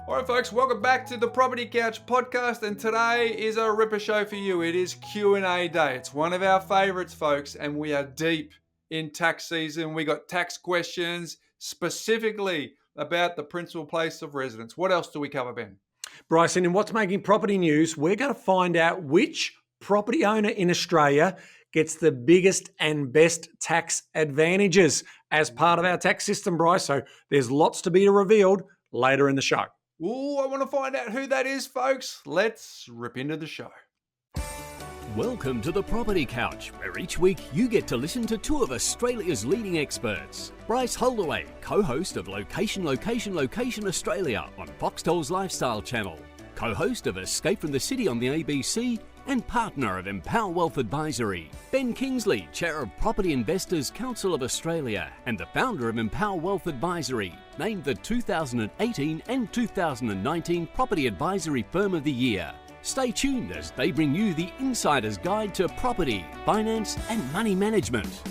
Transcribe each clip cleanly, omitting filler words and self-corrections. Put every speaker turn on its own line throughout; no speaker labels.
All right, folks, welcome back to the Property Couch podcast, and today is a ripper show for you. It is Q&A day. It's one of our favorites, folks, and we are deep in tax season. We got tax questions specifically about the principal place of residence. What else do we cover, Ben?
Bryce, and in What's Making Property News, we're going to find out which property owner in Australia gets the biggest and best tax advantages as part of our tax system, Bryce. So there's lots to be revealed later in the show.
Ooh, I want to find out who that is, folks. Let's rip into the show.
Welcome to the Property Couch, where each week you get to listen to two of Australia's leading experts. Bryce Holdaway, co-host of Location Australia on Foxtel's Lifestyle channel, co-host of Escape from the City on the ABC, and partner of Empower Wealth Advisory. Ben Kingsley, chair of Property Investors Council of Australia and the founder of Empower Wealth Advisory, named the 2018 and 2019 Property Advisory Firm of the Year. Stay tuned as they bring you the insider's guide to property, finance and money management.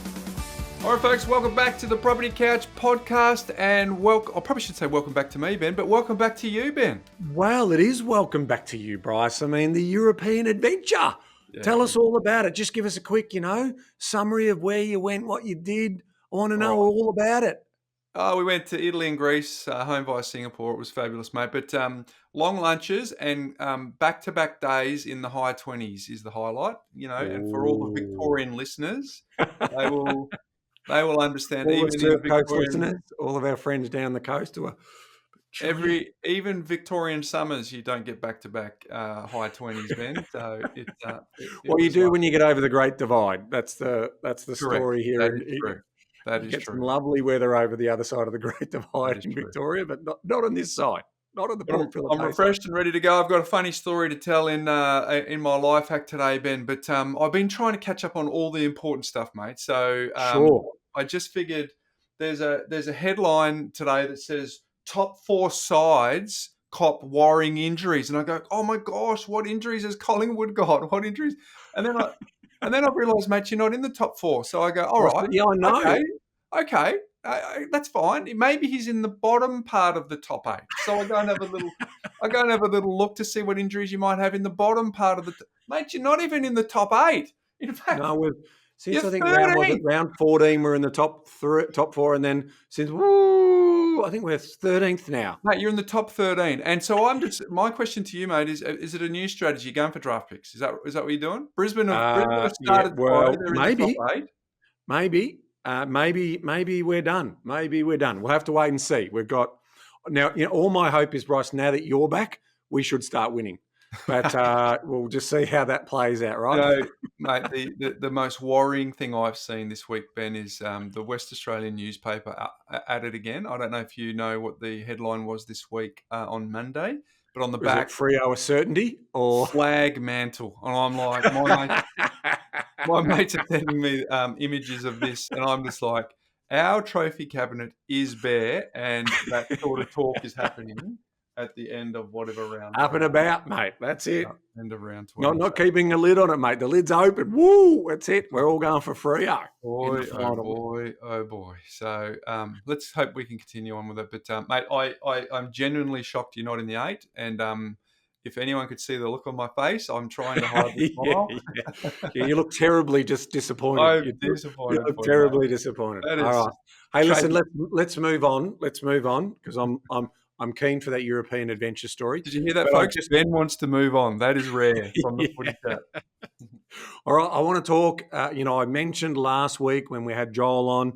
All right, folks, welcome back to the Property Couch podcast, and I probably should say welcome back to me, Ben, but welcome back to you, Ben.
Well, it is welcome back to you, Bryce. I mean, the European adventure. Yeah. Tell us all about it. Just give us a quick, summary of where you went, what you did. I want to know all about it.
We went to Italy and Greece, home via Singapore. It was fabulous, mate. But long lunches and back-to-back days in the high 20s is the highlight, and for all the Victorian listeners, they will understand.
All the coast listeners, all of our friends down the coast who are
even Victorian summers, you don't get back-to-back high 20s, Ben. So
what you do when you get over the Great Divide. That's the story here.
That is true. That is
true.
Some
lovely weather over the other side of the Great Divide in Victoria, but not on this side. Not on the Port Phillip.
I'm refreshed and ready to go. I've got a funny story to tell in my Lifehack today, Ben. But I've been trying to catch up on all the important stuff, mate. So
sure.
I just figured there's a headline today that says top 4 sides cop worrying injuries, and I go, oh my gosh, what injuries has Collingwood got? What injuries? And then I realised, mate, you're not in the top 4. So I go, all right,
yeah, I know.
Okay. That's fine. Maybe he's in the bottom part of the top 8. So I go and have a little look to see what injuries you might have in the bottom part of the. Mate, you're not even in the top 8. In fact,
no, since I think
round
14, we're in the top 4, and then since I think we're 13th now.
Mate, you're in the top 13, and so my question to you, mate, is it a new strategy? You're going for draft picks? Is that what you're doing? Brisbane have started.
Yeah, well, maybe we're done. Maybe we're done. We'll have to wait and see. We've got now. All my hope is, Bryce, now that you're back, we should start winning. But we'll just see how that plays out, right?
Mate, the most worrying thing I've seen this week, Ben, is the West Australian newspaper at it again. I don't know if you know what the headline was this week on Monday, but on the back,
3-hour certainty or
flag mantle, and I'm like, my mates are sending me images of this, and I'm just like, our trophy cabinet is bare, and that sort of talk is happening at the end of whatever round.
Up and about, mate. That's it.
End of round 20.
Not keeping a lid on it, mate. The lid's open. Woo! That's it. We're all going for Freo.
Oh boy. So let's hope we can continue on with it. But mate, I'm genuinely shocked you're not in the 8. And if anyone could see the look on my face, I'm trying to hide the smile.
Yeah, you look terribly just disappointed.
I'm disappointed.
You look terribly disappointed.
That is
all right. Hey, listen. Let's move on. Let's move on because I'm keen for that European adventure story.
Did you hear that, folks? Ben wants to move on. That is rare from the footy chat.
All right, I want to talk. I mentioned last week when we had Joel on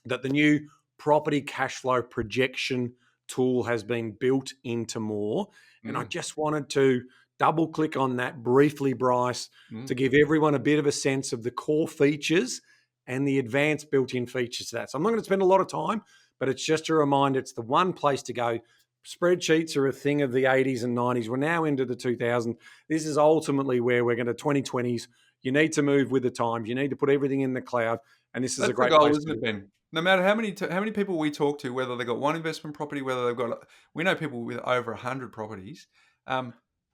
that the new property cash flow projection tool has been built into More. And I just wanted to double click on that briefly, Bryce, to give everyone a bit of a sense of the core features and the advanced built-in features to that. So I'm not going to spend a lot of time, but it's just a reminder, it's the one place to go. Spreadsheets are a thing of the 80s and 90s. We're now into the 2000s. This is ultimately where we're going to 2020s. You need to move with the times. You need to put everything in the cloud. And this is a great place,
isn't it, Ben? No matter how many people we talk to, whether they've got one investment property, whether they've got, we know people with over 100 properties,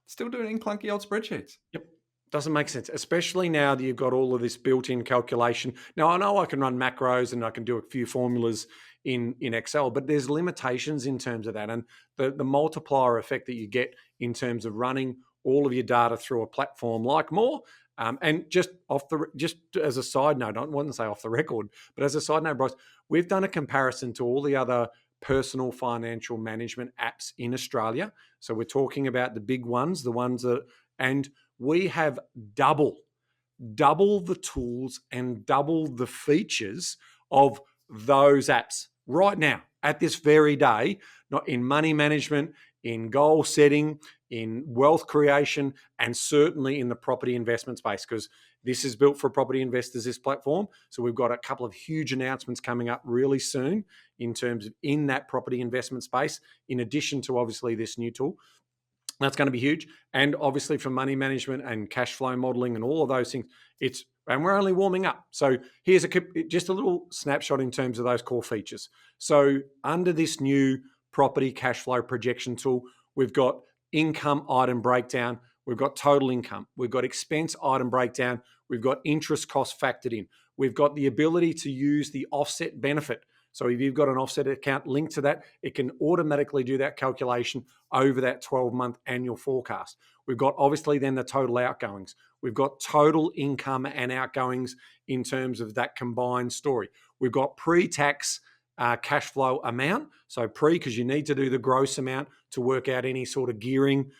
still doing it in clunky old spreadsheets.
Yep. Doesn't make sense, especially now that you've got all of this built-in calculation. Now, I know I can run macros and I can do a few formulas in Excel, but there's limitations in terms of that. And the multiplier effect that you get in terms of running all of your data through a platform like More. And just as a side note, I wouldn't say off the record, but as a side note, Bryce, we've done a comparison to all the other personal financial management apps in Australia. So we're talking about the big ones, and we have double the tools and double the features of those apps right now at this very day, not in money management, in goal setting, in wealth creation, and certainly in the property investment space, because this is built for property investors, this platform. So we've got a couple of huge announcements coming up really soon in terms of in that property investment space, in addition to obviously this new tool. That's going to be huge. And obviously for money management and cash flow modeling and all of those things, and we're only warming up. So here's just a little snapshot in terms of those core features. So under this new property cash flow projection tool, we've got income item breakdown, we've got total income, we've got expense item breakdown, we've got interest cost factored in, we've got the ability to use the offset benefit. So if you've got an offset account linked to that, it can automatically do that calculation over that 12-month annual forecast. We've got obviously then the total outgoings. We've got total income and outgoings in terms of that combined story. We've got pre-tax cash flow amount. So because you need to do the gross amount to work out any sort of gearing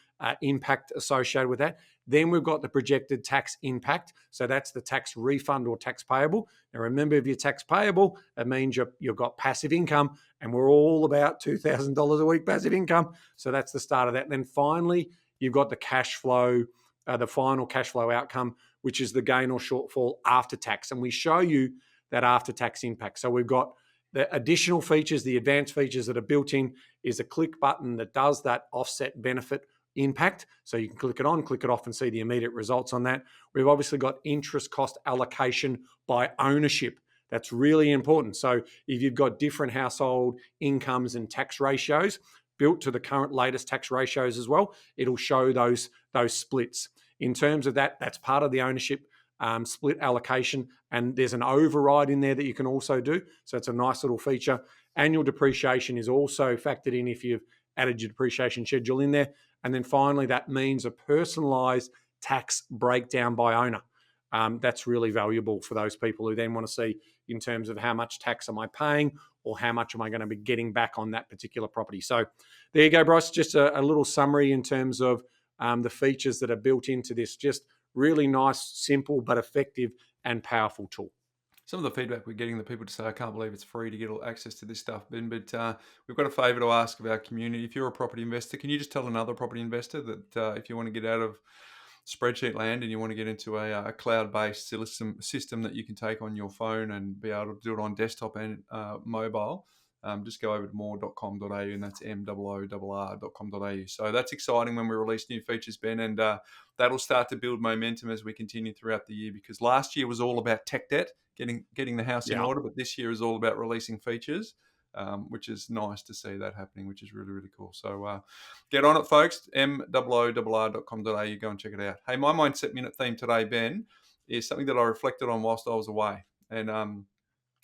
impact associated with that. Then we've got the projected tax impact. So that's the tax refund or tax payable. Now remember, if you're tax payable, it means you've got passive income, and we're all about $2,000 a week passive income. So that's the start of that. And then finally, you've got the cash flow, the final cash flow outcome, which is the gain or shortfall after tax. And we show you that after tax impact. So we've got the additional features, the advanced features that are built in is a click button that does that offset benefit impact. So you can click it on, click it off, and see the immediate results on that. We've obviously got interest cost allocation by ownership. That's really important. So if you've got different household incomes and tax ratios built to the current latest tax ratios as well, it'll show those splits. In terms of that, that's part of the ownership split allocation, and there's an override in there that you can also do. So it's a nice little feature. Annual depreciation is also factored in if you've added your depreciation schedule in there. And then finally, that means a personalised tax breakdown by owner. That's really valuable for those people who then want to see in terms of how much tax am I paying or how much am I going to be getting back on that particular property. So there you go, Bryce. Just a little summary in terms of the features that are built into this. Just really nice, simple, but effective and powerful tool.
Some of the feedback we're getting, the people to say, I can't believe it's free to get all access to this stuff, Ben, but we've got a favour to ask of our community. If you're a property investor, can you just tell another property investor that if you want to get out of spreadsheet land and you want to get into a cloud-based system that you can take on your phone and be able to do it on desktop and mobile, just go over to more.com.au, and that's moorr.com.au. So that's exciting when we release new features, Ben, and that'll start to build momentum as we continue throughout the year, because last year was all about tech debt, getting the house in order, but this year is all about releasing features, which is nice to see that happening, which is really, really cool. So get on it, folks. moorr.com.au. Go and check it out. Hey, my Mindset Minute theme today, Ben, is something that I reflected on whilst I was away. And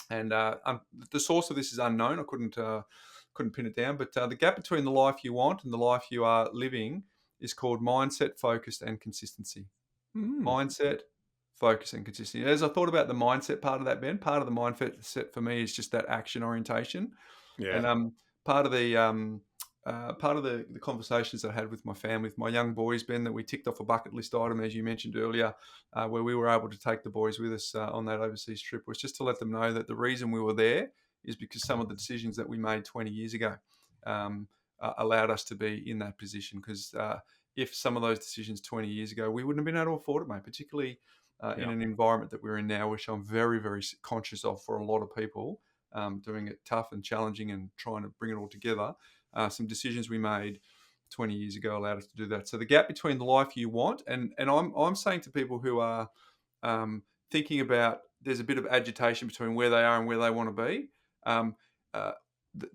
the source of this is unknown. I couldn't pin it down. But the gap between the life you want and the life you are living is called mindset, focus, and consistency. Mindset, focus, and consistency. As I thought about the mindset part of that, Ben, part of the mindset for me is just that action orientation. Yeah. And part of the conversations I had with my family, with my young boys, Ben, that we ticked off a bucket list item, as you mentioned earlier, where we were able to take the boys with us on that overseas trip, was just to let them know that the reason we were there is because some of the decisions that we made 20 years ago allowed us to be in that position. Because if some of those decisions 20 years ago, we wouldn't have been able to afford it, mate, particularly in an environment that we're in now, which I'm very, very conscious of for a lot of people, doing it tough and challenging and trying to bring it all together. Some decisions we made 20 years ago allowed us to do that. So the gap between the life you want, and I'm saying to people who are thinking about, there's a bit of agitation between where they are and where they want to be.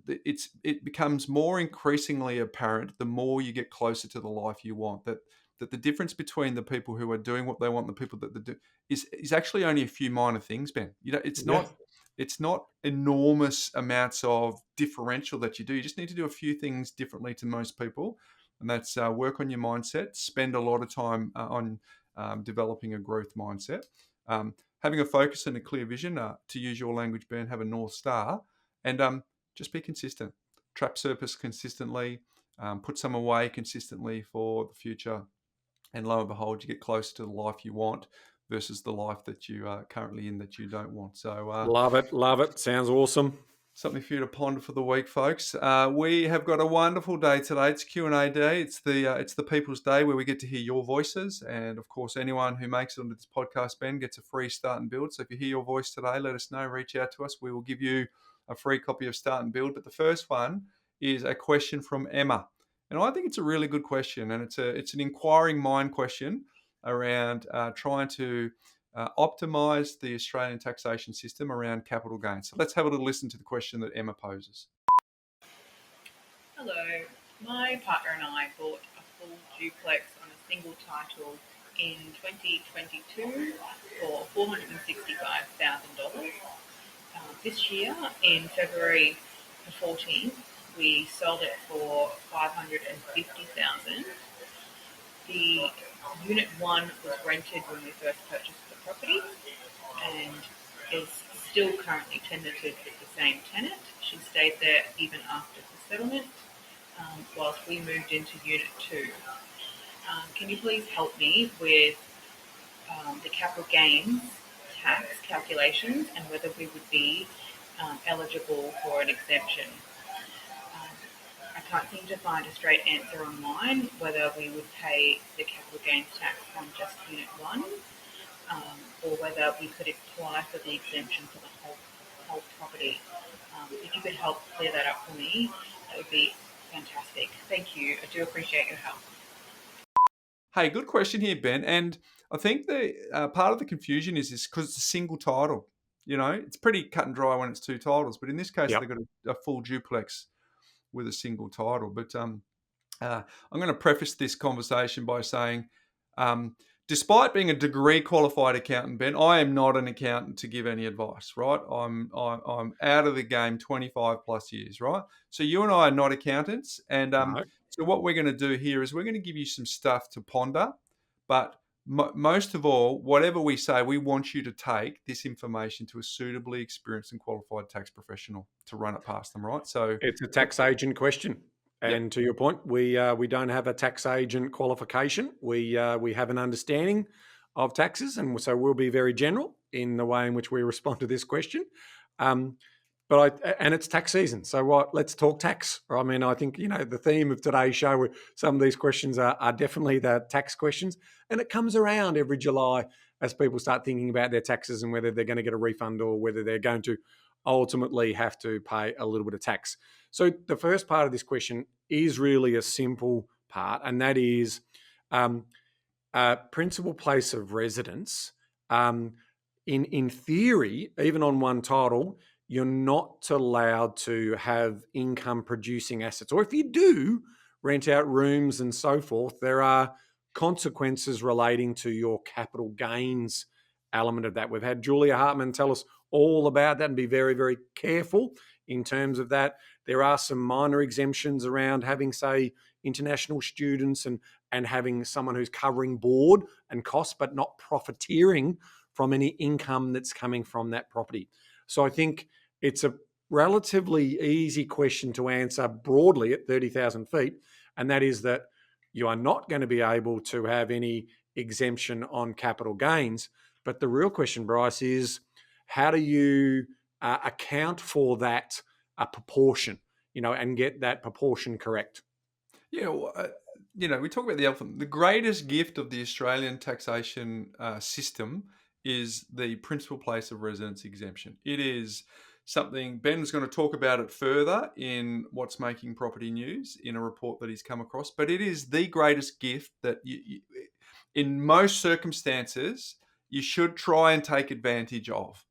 It becomes more increasingly apparent the more you get closer to the life you want, that the difference between the people who are doing what they want and the people that do is actually only a few minor things, Ben. You know, it's not it's not enormous amounts of differential that you do. You just need to do a few things differently to most people, and that's work on your mindset, spend a lot of time on developing a growth mindset, having a focus and a clear vision, to use your language, Ben, have a North Star, and just be consistent. Trap surplus consistently, put some away consistently for the future, and lo and behold, you get closer to the life you want versus the life that you are currently in that you don't want. So
Love it. Love it. Sounds awesome.
something for you to ponder for the week, folks. We have got a wonderful day today. It's Q&A day. It's the People's Day where we get to hear your voices. And, of course, anyone who makes it onto this podcast, Ben, gets a free Start and Build. So if you hear your voice today, let us know. Reach out to us. We will give you a free copy of Start and Build. But the first one is a question from Emma. And I think it's a really good question. And it's an inquiring mind question around trying to optimize the Australian taxation system around capital gains. So let's have a little listen to the question that Emma poses.
Hello, my partner and I bought a full duplex on a single title in 2022 for $465,000. This year, in February the 14th, we sold it for $550,000. The Unit 1 was rented when we first purchased the property and is still currently tenanted with the same tenant. She stayed there even after the settlement, whilst we moved into Unit 2. Can you please help me with the capital gains tax calculations and whether we would be eligible for an exemption? I can't seem to find a straight answer online whether we would pay the capital gains tax on just Unit 1 or whether we could apply for the exemption for the whole property. If you could help clear that up for me, that would be fantastic. Thank you. I do appreciate your help.
Hey, good question here, Ben. And I think the part of the confusion is because it's a single title. You know, it's pretty cut and dry when it's two titles, but in this case, they've got a full duplex with a single title. But I'm going to preface this conversation by saying, despite being a degree qualified accountant, Ben, I am not an accountant to give any advice, right? I'm out of the game 25 plus years, right? So you and I are not accountants. And so what we're going to do here is we're going to give you some stuff to ponder. But most of all, whatever we say, we want you to take this information to a suitably experienced and qualified tax professional to run it past them, right? So
it's a tax agent question. And to your point, we don't have a tax agent qualification. We have an understanding of taxes, and so we'll be very general in the way in which we respond to this question. And it's tax season, so let's talk tax. I mean, I think the theme of today's show, where some of these questions are definitely the tax questions, and it comes around every July as people start thinking about their taxes and whether they're going to get a refund or whether they're going to ultimately have to pay a little bit of tax. So the first part of this question is really a simple part, and that is principal place of residence. In theory, even on one title, you're not allowed to have income producing assets. Or if you do rent out rooms and so forth, there are consequences relating to your capital gains element of that. We've had Julia Hartman tell us all about that and be very, very careful in terms of that. There are some minor exemptions around having, say, international students and having someone who's covering board and costs, but not profiteering from any income that's coming from that property. So I think it's a relatively easy question to answer broadly at 30,000 feet, and that is that you are not going to be able to have any exemption on capital gains. But the real question, Bryce, is how do you account for that proportion, and get that proportion correct?
Yeah, we talk about the elephant. The greatest gift of the Australian taxation system is the principal place of residence exemption. It is something, Ben's going to talk about it further in What's Making Property News in a report that he's come across, but it is the greatest gift that you in most circumstances, you should try and take advantage of,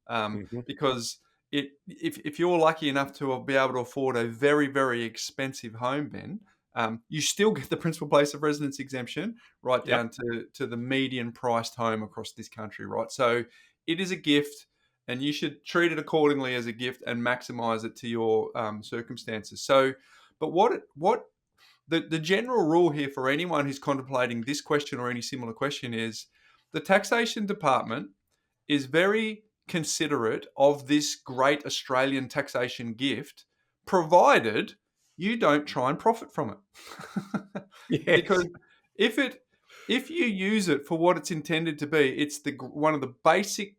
because if you're lucky enough to be able to afford a very, very expensive home, Ben, you still get the principal place of residence exemption right down to the median priced home across this country, right? So it is a gift, and you should treat it accordingly as a gift and maximize it to your circumstances. So, but the general rule here for anyone who's contemplating this question or any similar question is the taxation department is very considerate of this great Australian taxation gift, provided you don't try and profit from it.
Yes.
Because if you use it for what it's intended to be, it's one of the basic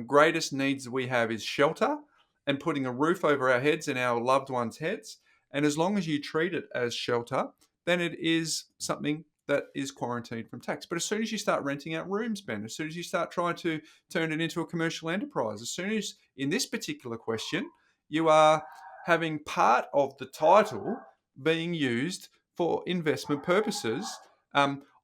greatest needs that we have is shelter and putting a roof over our heads and our loved ones' heads. And as long as you treat it as shelter, then it is something that is quarantined from tax. But as soon as you start renting out rooms, Ben, as soon as you start trying to turn it into a commercial enterprise, as soon as, in this particular question, you are having part of the title being used for investment purposes,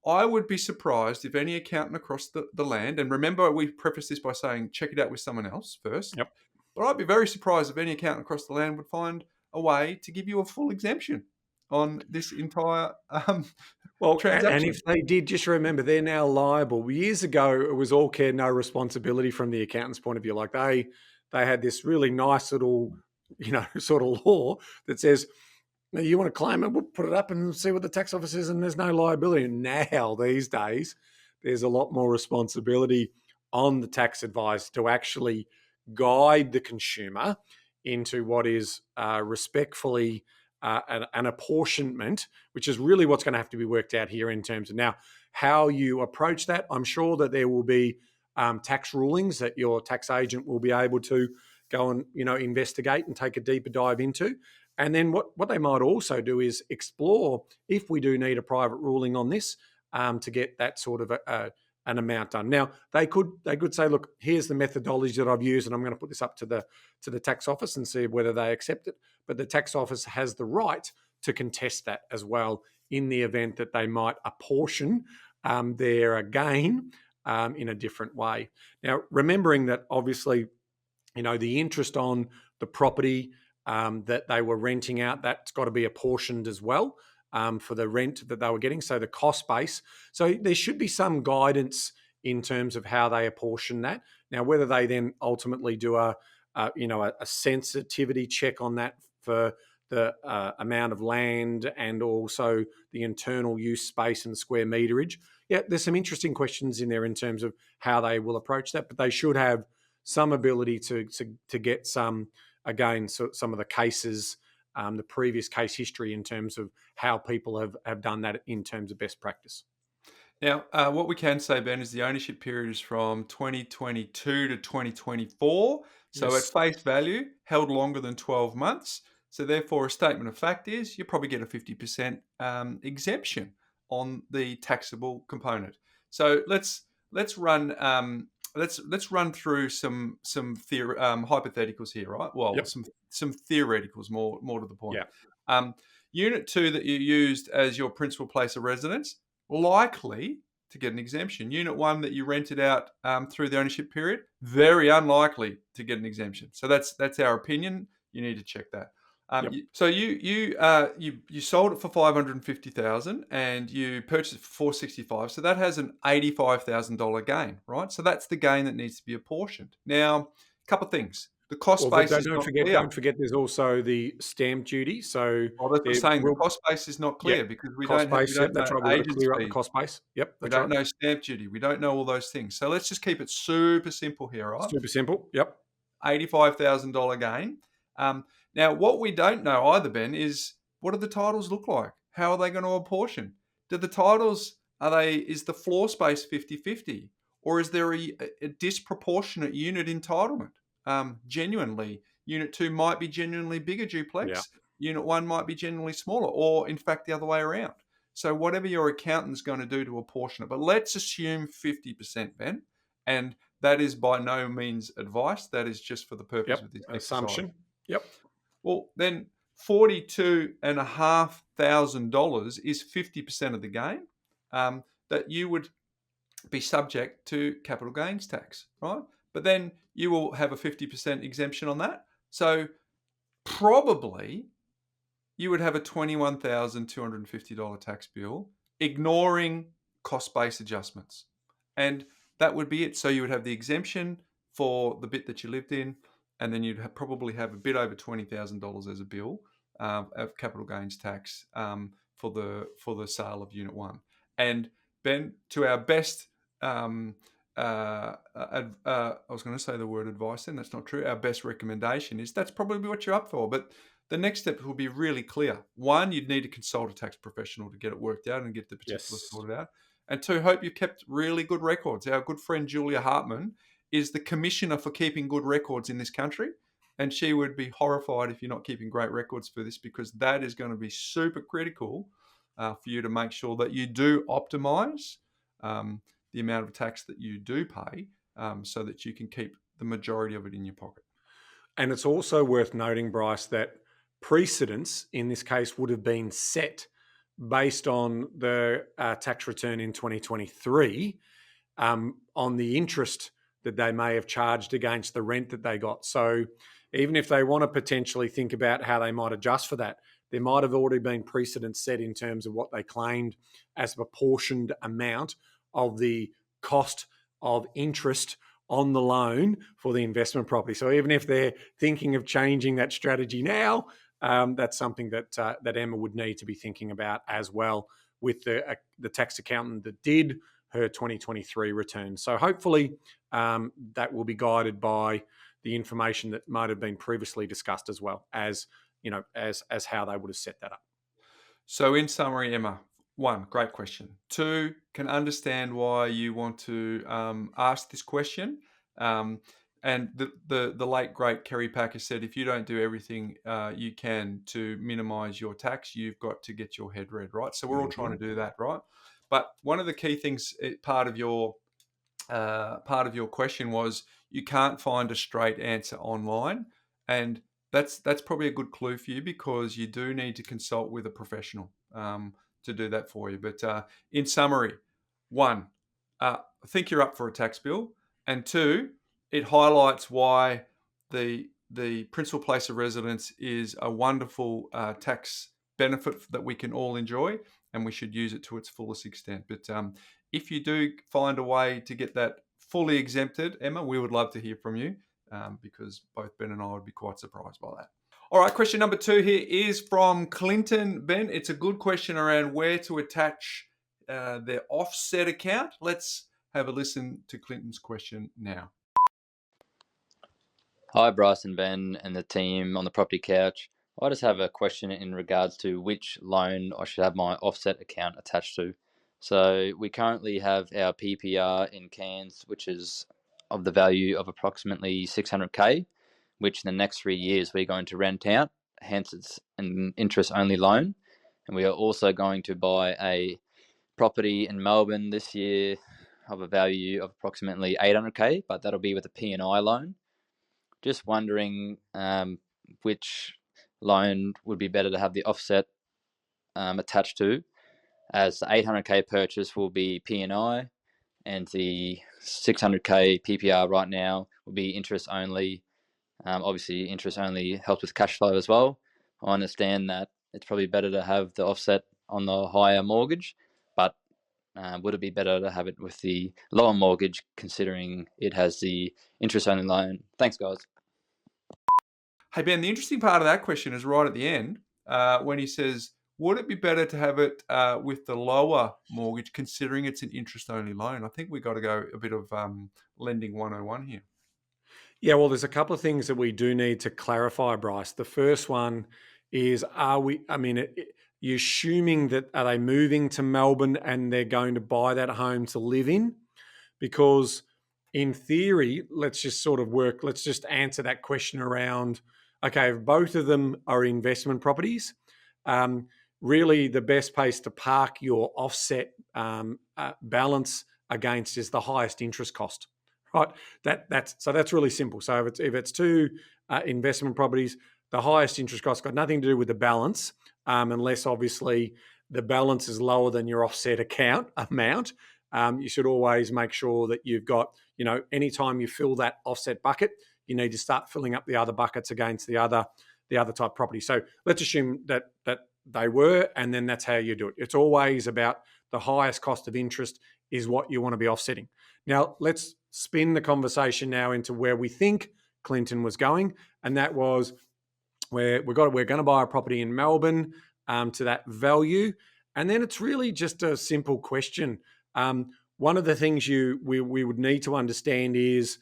I would be surprised if any accountant across the land, and remember we preface this by saying check it out with someone else first,
Yep.
But I'd be very surprised if any accountant across the land would find a way to give you a full exemption on this entire transaction.
And if they did, just remember they're now liable. Years ago, it was all care, no responsibility from the accountant's point of view. Like they had this really nice little, sort of law that says, you want to claim it, we'll put it up and see what the tax office is, and there's no liability. And now, these days, there's a lot more responsibility on the tax advisor to actually guide the consumer into what is respectfully an apportionment, which is really what's going to have to be worked out here in terms of now how you approach that. I'm sure that there will be tax rulings that your tax agent will be able to go and investigate and take a deeper dive into. And then what they might also do is explore if we do need a private ruling on this to get that sort of an amount done. Now they could say, look, here's the methodology that I've used, and I'm going to put this up to the tax office and see whether they accept it. But the tax office has the right to contest that as well in the event that they might apportion their gain in a different way. Now, remembering that obviously, the interest on the property that they were renting out, that's got to be apportioned as well for the rent that they were getting. So the cost base. So there should be some guidance in terms of how they apportion that. Now, whether they then ultimately do a sensitivity check on that for the amount of land and also the internal use space and square meterage. Yeah, there's some interesting questions in there in terms of how they will approach that, but they should have some ability to get some of the cases, the previous case history in terms of how people have done that in terms of best practice.
Now, what we can say, Ben, is the ownership period is from 2022 to 2024. So
Yes.
at face value, held longer than 12 months. So therefore, a statement of fact is you probably get a 50% exemption on the taxable component. So let's run through some hypotheticals here, right? Well,
Yep.
some theoreticals, more to the point.
Yeah.
Unit 2 that you used as your principal place of residence, likely to get an exemption. Unit 1 that you rented out through the ownership period, very unlikely to get an exemption. So that's our opinion. You need to check that.
Yep.
So you sold it for $550,000 and you purchased it for $465,000. So that has an $85,000 gain, right? So that's the gain that needs to be apportioned. Now, a couple of things. The cost base is not clear.
Don't forget, there's also the stamp duty. So
that's what I'm saying. The cost base is not clear because we don't know
that's right. We've got to clear up the cost base. Yep.
We don't know stamp duty. We don't know all those things. So let's just keep it super simple here, right?
Super simple. Yep.
$85,000 gain. Now, what we don't know either, Ben, is what do the titles look like? How are they going to apportion? Do the titles, is the floor space 50-50? Or is there a disproportionate unit entitlement? Genuinely, Unit 2 might be genuinely bigger duplex. Yeah. Unit 1 might be genuinely smaller, or in fact, the other way around. So whatever your accountant's going to do to apportion it. But let's assume 50%, Ben. And that is by no means advice. That is just for the purpose of this
assumption. Yep.
Well, then $42,500 is 50% of the gain that you would be subject to capital gains tax, right? But then you will have a 50% exemption on that. So probably you would have a $21,250 tax bill, ignoring cost-based adjustments. And that would be it. So you would have the exemption for the bit that you lived in, and then you'd probably have a bit over $20,000 as a bill of capital gains tax for the sale of Unit 1. And Ben, to our best, I was going to say the word advice, and that's not true. Our best recommendation is that's probably what you're up for. But the next step will be really clear. One, you'd need to consult a tax professional to get it worked out and get the particulars sorted out. And two, hope you've kept really good records. Our good friend Julia Hartman is the commissioner for keeping good records in this country. And she would be horrified if you're not keeping great records for this, because that is going to be super critical for you to make sure that you do optimize the amount of tax that you do pay so that you can keep the majority of it in your pocket.
And it's also worth noting, Bryce, that precedents in this case would have been set based on the tax return in 2023 on the interest that they may have charged against the rent that they got. So even if they want to potentially think about how they might adjust for that, there might have already been precedents set in terms of what they claimed as a proportioned amount of the cost of interest on the loan for the investment property. So even if they're thinking of changing that strategy now, that's something that Emma would need to be thinking about as well with the tax accountant that did her 2023 return. So hopefully that will be guided by the information that might have been previously discussed, as well as as how they would have set that up.
So in summary, Emma, 1, great question. 2, can understand why you want to ask this question. And the late, great Kerry Packer said, if you don't do everything you can to minimise your tax, you've got to get your head read, right? So we're all trying to do that, right? But one of the key things, part of your question was you can't find a straight answer online. And that's probably a good clue for you, because you do need to consult with a professional to do that for you. But in summary, 1, I think you're up for a tax bill. And 2, it highlights why the principal place of residence is a wonderful tax benefit that we can all enjoy, and we should use it to its fullest extent. But if you do find a way to get that fully exempted, Emma, we would love to hear from you, because both Ben and I would be quite surprised by that. All right, question number 2 here is from Clinton. Ben, it's a good question around where to attach their offset account. Let's have a listen to Clinton's question now.
Hi, Bryce and Ben and the team on the Property Couch. I just have a question in regards to which loan I should have my offset account attached to. So we currently have our PPR in Cairns, which is of the value of approximately $600K, which in the next 3 years we're going to rent out. Hence, it's an interest-only loan. And we are also going to buy a property in Melbourne this year of a value of approximately $800K, but that'll be with a P&I loan. Just wondering which loan would be better to have the offset attached to, as the $800K purchase will be P&I and the $600K PPR right now will be interest only. Obviously, interest only helps with cash flow as well. I understand that it's probably better to have the offset on the higher mortgage, but would it be better to have it with the lower mortgage, considering it has the interest only loan? Thanks, guys.
Hey, Ben, the interesting part of that question is right at the end when he says, would it be better to have it with the lower mortgage, considering it's an interest-only loan? I think we've got to go a bit of lending 101 here.
Yeah, well, there's a couple of things that we do need to clarify, Bryce. The first one is, you're assuming that are they moving to Melbourne and they're going to buy that home to live in? Because in theory, let's just answer that question around, okay, if both of them are investment properties, really the best place to park your offset balance against is the highest interest cost, right? That's really simple. So if it's 2 investment properties, the highest interest cost got nothing to do with the balance, unless obviously the balance is lower than your offset account amount. You should always make sure that you've got, anytime you fill that offset bucket, you need to start filling up the other buckets against the other type property. So let's assume that they were, and then that's how you do it. It's always about the highest cost of interest is what you want to be offsetting. Now let's spin the conversation now into where we think Clinton was going, and that was where we're going to buy a property in Melbourne to that value. And then it's really just a simple question. One of the things we would need to understand is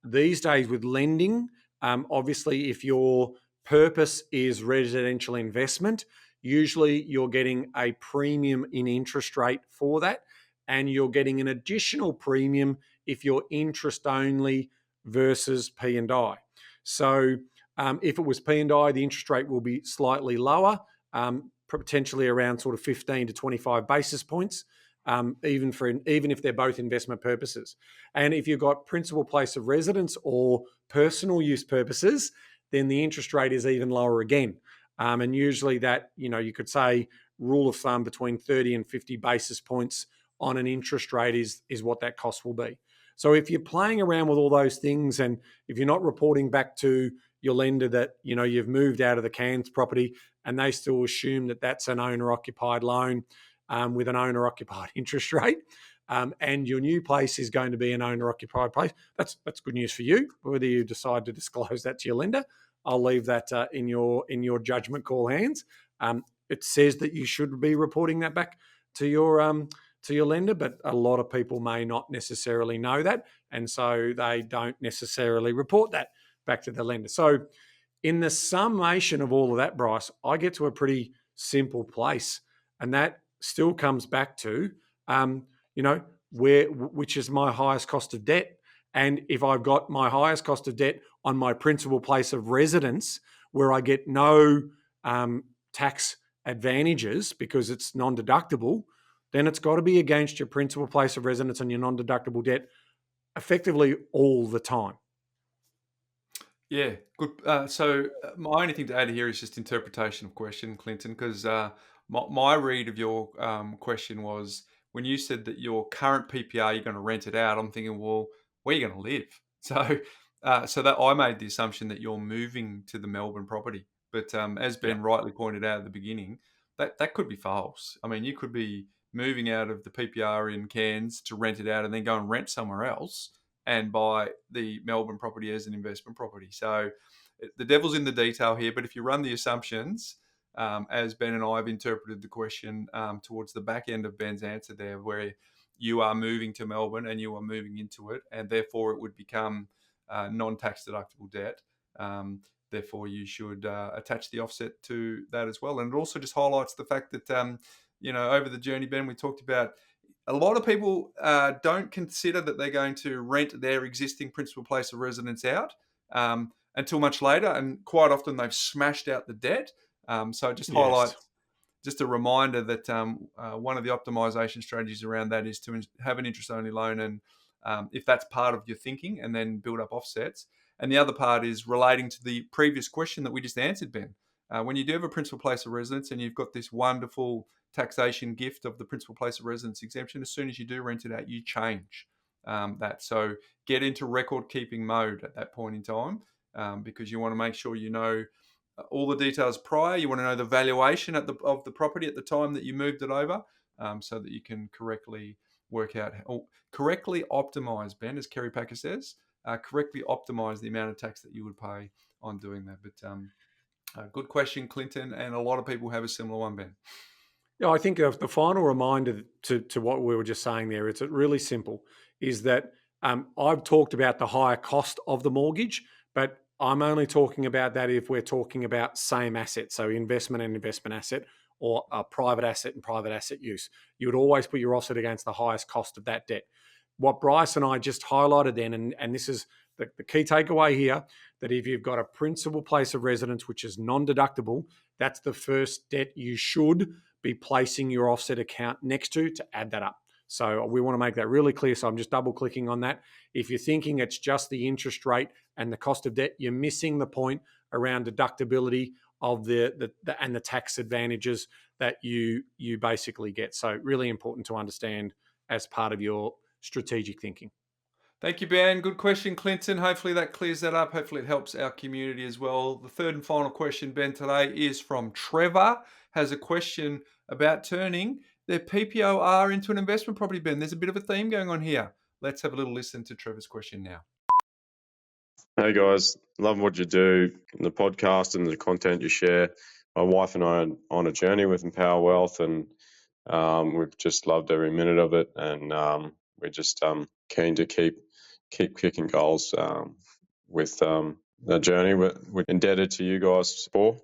these days with lending, obviously if your purpose is residential investment, usually you're getting a premium in interest rate for that, and you're getting an additional premium if you're interest only versus P&I. So if it was P&I, the interest rate will be slightly lower, potentially around sort of 15 to 25 basis points, even if they're both investment purposes. And if you've got principal place of residence or personal use purposes, then the interest rate is even lower again. And usually that, you could say rule of thumb between 30 and 50 basis points on an interest rate is what that cost will be. So if you're playing around with all those things, and if you're not reporting back to your lender that you've moved out of the Cairns property, and they still assume that that's an owner-occupied loan with an owner-occupied interest rate, and your new place is going to be an owner-occupied place, that's good news for you. Whether you decide to disclose that to your lender, I'll leave that in your judgment call hands. It says that you should be reporting that back to your lender, but a lot of people may not necessarily know that, and so they don't necessarily report that back to the lender. So in the summation of all of that, Bryce, I get to a pretty simple place, and that still comes back to, which is my highest cost of debt. And if I've got my highest cost of debt on my principal place of residence, where I get no tax advantages because it's non-deductible, then it's got to be against your principal place of residence and your non-deductible debt effectively all the time.
Yeah, good. So my only thing to add here is just interpretation of question, Clinton, because my read of your question was when you said that your current PPR, you're going to rent it out, I'm thinking, well, where are you going to live? So that I made the assumption that you're moving to the Melbourne property. But as Ben rightly pointed out at the beginning, that could be false. I mean, you could be moving out of the PPR in Cairns to rent it out and then go and rent somewhere else and buy the Melbourne property as an investment property. So the devil's in the detail here. But if you run the assumptions, as Ben and I have interpreted the question towards the back end of Ben's answer there, where you are moving to Melbourne and you are moving into it, and therefore it would become non-tax deductible debt. Therefore, you should attach the offset to that as well. And it also just highlights the fact that, over the journey, Ben, we talked about a lot of people don't consider that they're going to rent their existing principal place of residence out until much later. And quite often they've smashed out the debt. So it just highlights just a reminder that one of the optimization strategies around that is to have an interest-only loan, and if that's part of your thinking, and then build up offsets. And the other part is relating to the previous question that we just answered, Ben. When you do have a principal place of residence and you've got this wonderful taxation gift of the principal place of residence exemption, as soon as you do rent it out, you change that. So get into record-keeping mode at that point in time because you want to make sure you know all the details prior. You want to know the valuation of the property at the time that you moved it over, so that you can correctly work out or correctly optimize, Ben, as Kerry Packer says, correctly optimize the amount of tax that you would pay on doing that. But good question, Clinton, and a lot of people have a similar one, Ben.
Yeah, I think the final reminder to what we were just saying there, it's really simple, is that I've talked about the higher cost of the mortgage, but I'm only talking about that if we're talking about same asset, so investment and investment asset, or a private asset and private asset use. You would always put your offset against the highest cost of that debt. What Bryce and I just highlighted then, and this is the key takeaway here, that if you've got a principal place of residence which is non-deductible, that's the first debt you should be placing your offset account next to add that up. So we want to make that really clear. So I'm just double clicking on that. If you're thinking it's just the interest rate and the cost of debt, you're missing the point around deductibility of the tax advantages that you basically get. So really important to understand as part of your strategic thinking.
Thank you, Ben. Good question, Clinton. Hopefully that clears that up. Hopefully it helps our community as well. The third and final question, Ben, today is from Trevor. Has a question about turning their PPOR into an investment property, Ben. There's a bit of a theme going on here. Let's have a little listen to Trevor's question now.
Hey guys, love what you do in the podcast and the content you share. My wife and I are on a journey with Empower Wealth, and we've just loved every minute of it. And we're just keen to keep kicking goals with the journey we're indebted to you guys for.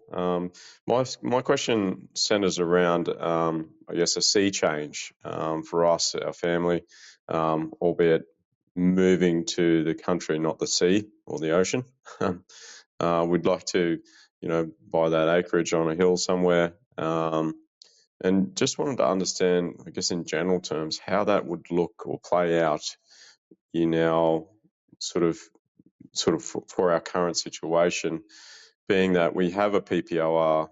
My question centers around, I guess, a sea change for us, our family, albeit moving to the country, not the sea or the ocean. We'd like to, buy that acreage on a hill somewhere. And just wanted to understand, I guess, in general terms, how that would look or play out in our sort of for our current situation, being that we have a PPOR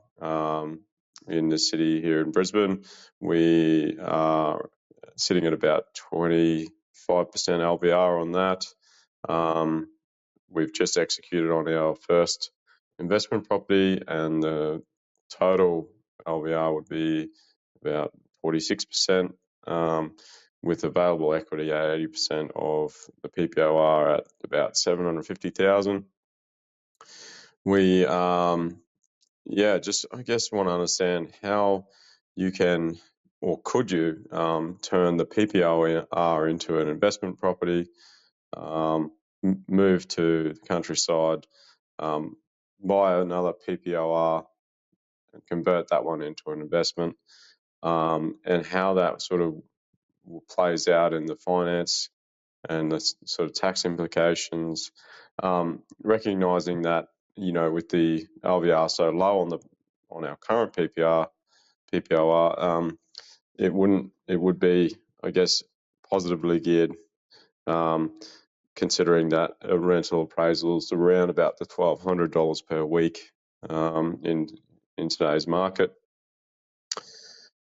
in the city here in Brisbane. We are sitting at about 25% LVR on that. We've just executed on our first investment property, and the total LVR would be about 46%, with available equity at 80% of the PPOR at about 750,000. We, just I guess want to understand how you can, or could you, turn the PPOR into an investment property, move to the countryside, buy another PPOR and convert that one into an investment, and how that sort of plays out in the finance and the sort of tax implications, recognizing that, with the LVR so low on our current PPOR, it would be, I guess, positively geared, considering that a rental appraisal is around about the $1,200 per week in today's market.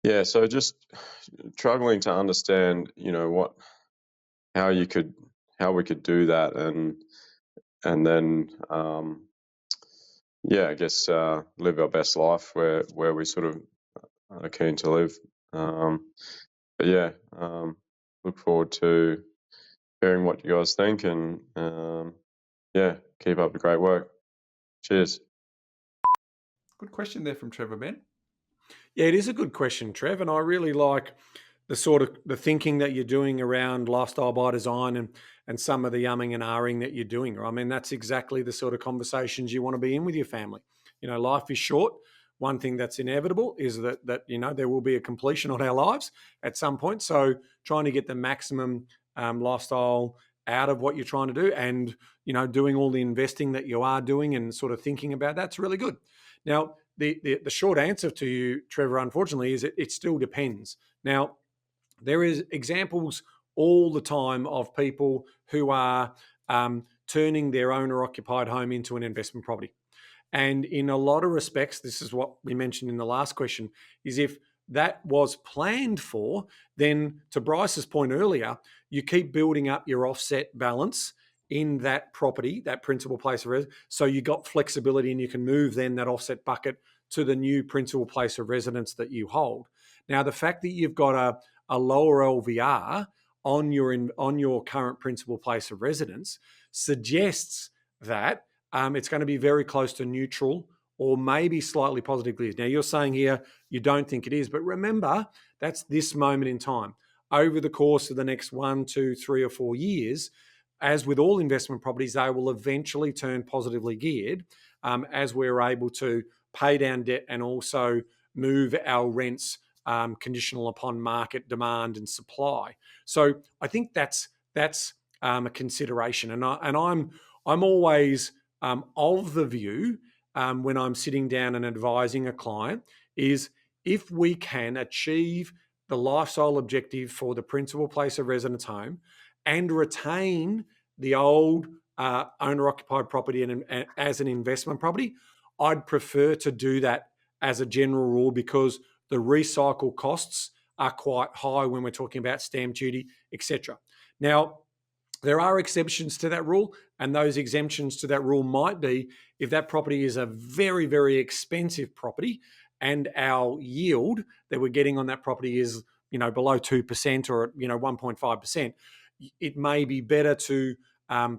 Yeah, so just struggling to understand, how we could do that, and then I guess live our best life where we sort of are keen to live. Look forward to hearing what you guys think, and keep up the great work. Cheers.
Good question there from Trevor, Ben.
Yeah, it is a good question, Trev, and I really like the thinking that you're doing around lifestyle by design and some of the umming and ahhing that you're doing. I mean, that's exactly the sort of conversations you want to be in with your family. Life is short. One thing that's inevitable is that there will be a completion on our lives at some point. So trying to get the maximum lifestyle out of what you're trying to do, and doing all the investing that you are doing and sort of thinking about that's really good. Now, the short answer to you, Trevor, unfortunately, is it still depends. Now, there is examples all the time of people who are turning their owner-occupied home into an investment property. And in a lot of respects, this is what we mentioned in the last question, is if that was planned for, then to Bryce's point earlier, you keep building up your offset balance in that property, that principal place of residence, so you got flexibility and you can move then that offset bucket to the new principal place of residence that you hold. Now, the fact that you've got a lower LVR on your current principal place of residence suggests that it's going to be very close to neutral or maybe slightly positively. Now, you're saying here you don't think it is, but remember, that's this moment in time. Over the course of the next 1, 2, 3 or 4 years, as with all investment properties, they will eventually turn positively geared as we're able to pay down debt and also move our rents conditional upon market demand and supply. So I think that's a consideration, and I'm always of the view when I'm sitting down and advising a client is if we can achieve the lifestyle objective for the principal place of residence home and retain the old owner-occupied property and as an investment property, I'd prefer to do that as a general rule because the recycle costs are quite high when we're talking about stamp duty, etc. Now, there are exceptions to that rule, and those exemptions to that rule might be if that property is a very, very expensive property and our yield that we're getting on that property is, below 2% or, 1.5%. it may be better to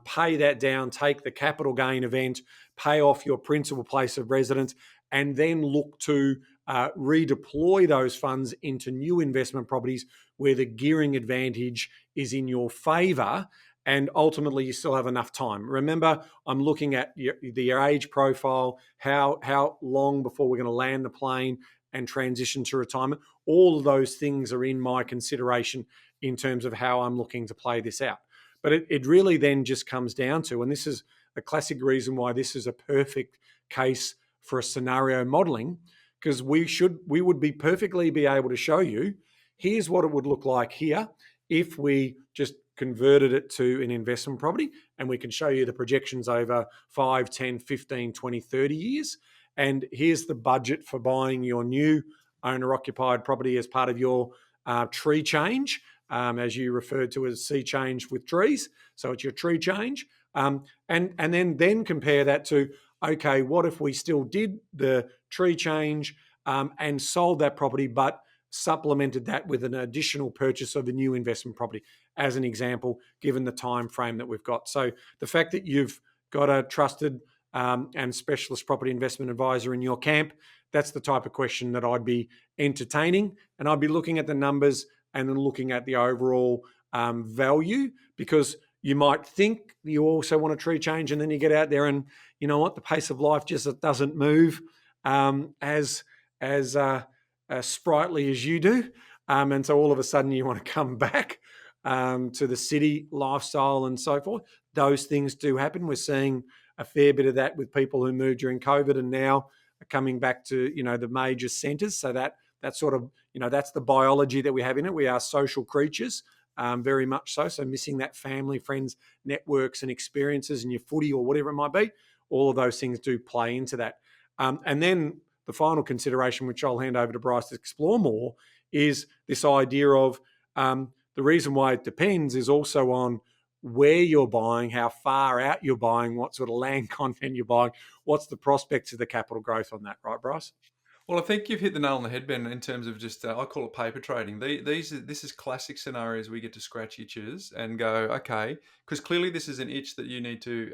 pay that down, take the capital gain event, pay off your principal place of residence, and then look to redeploy those funds into new investment properties where the gearing advantage is in your favour, and ultimately you still have enough time. Remember, I'm looking at your age profile, how long before we're going to land the plane and transition to retirement. All of those things are in my consideration in terms of how I'm looking to play this out. But it really then just comes down to, and this is a classic reason why this is a perfect case for a scenario modelling, because we would be perfectly be able to show you, here's what it would look like here if we just converted it to an investment property, and we can show you the projections over 5, 10, 15, 20, 30 years. And here's the budget for buying your new owner-occupied property as part of your tree change, as you referred to as sea change with trees. So it's your tree change. And then compare that to, okay, what if we still did the tree change and sold that property, but supplemented that with an additional purchase of a new investment property, as an example, given the time frame that we've got. So the fact that you've got a trusted and specialist property investment advisor in your camp, that's the type of question that I'd be entertaining, and I'd be looking at the numbers and then looking at the overall value, because you might think you also want a tree change, and then you get out there and you know what, the pace of life just doesn't move as sprightly as you do, and so all of a sudden you want to come back to the city lifestyle and so forth. Those things do happen. We're seeing a fair bit of that with people who moved during COVID and now are coming back to the major centres. So that's sort of that's the biology that we have in it. We are social creatures. Very much so. So missing that family, friends, networks and experiences in your footy or whatever it might be, all of those things do play into that. And then the final consideration, which I'll hand over to Bryce to explore more, is this idea of the reason why it depends is also on where you're buying, how far out you're buying, what sort of land content you're buying, what's the prospects of the capital growth on that, right, Bryce?
Well, I think you've hit the nail on the head, Ben, in terms of just, I call it paper trading. This is classic scenarios we get to scratch itches and go, okay, because clearly this is an itch that you need to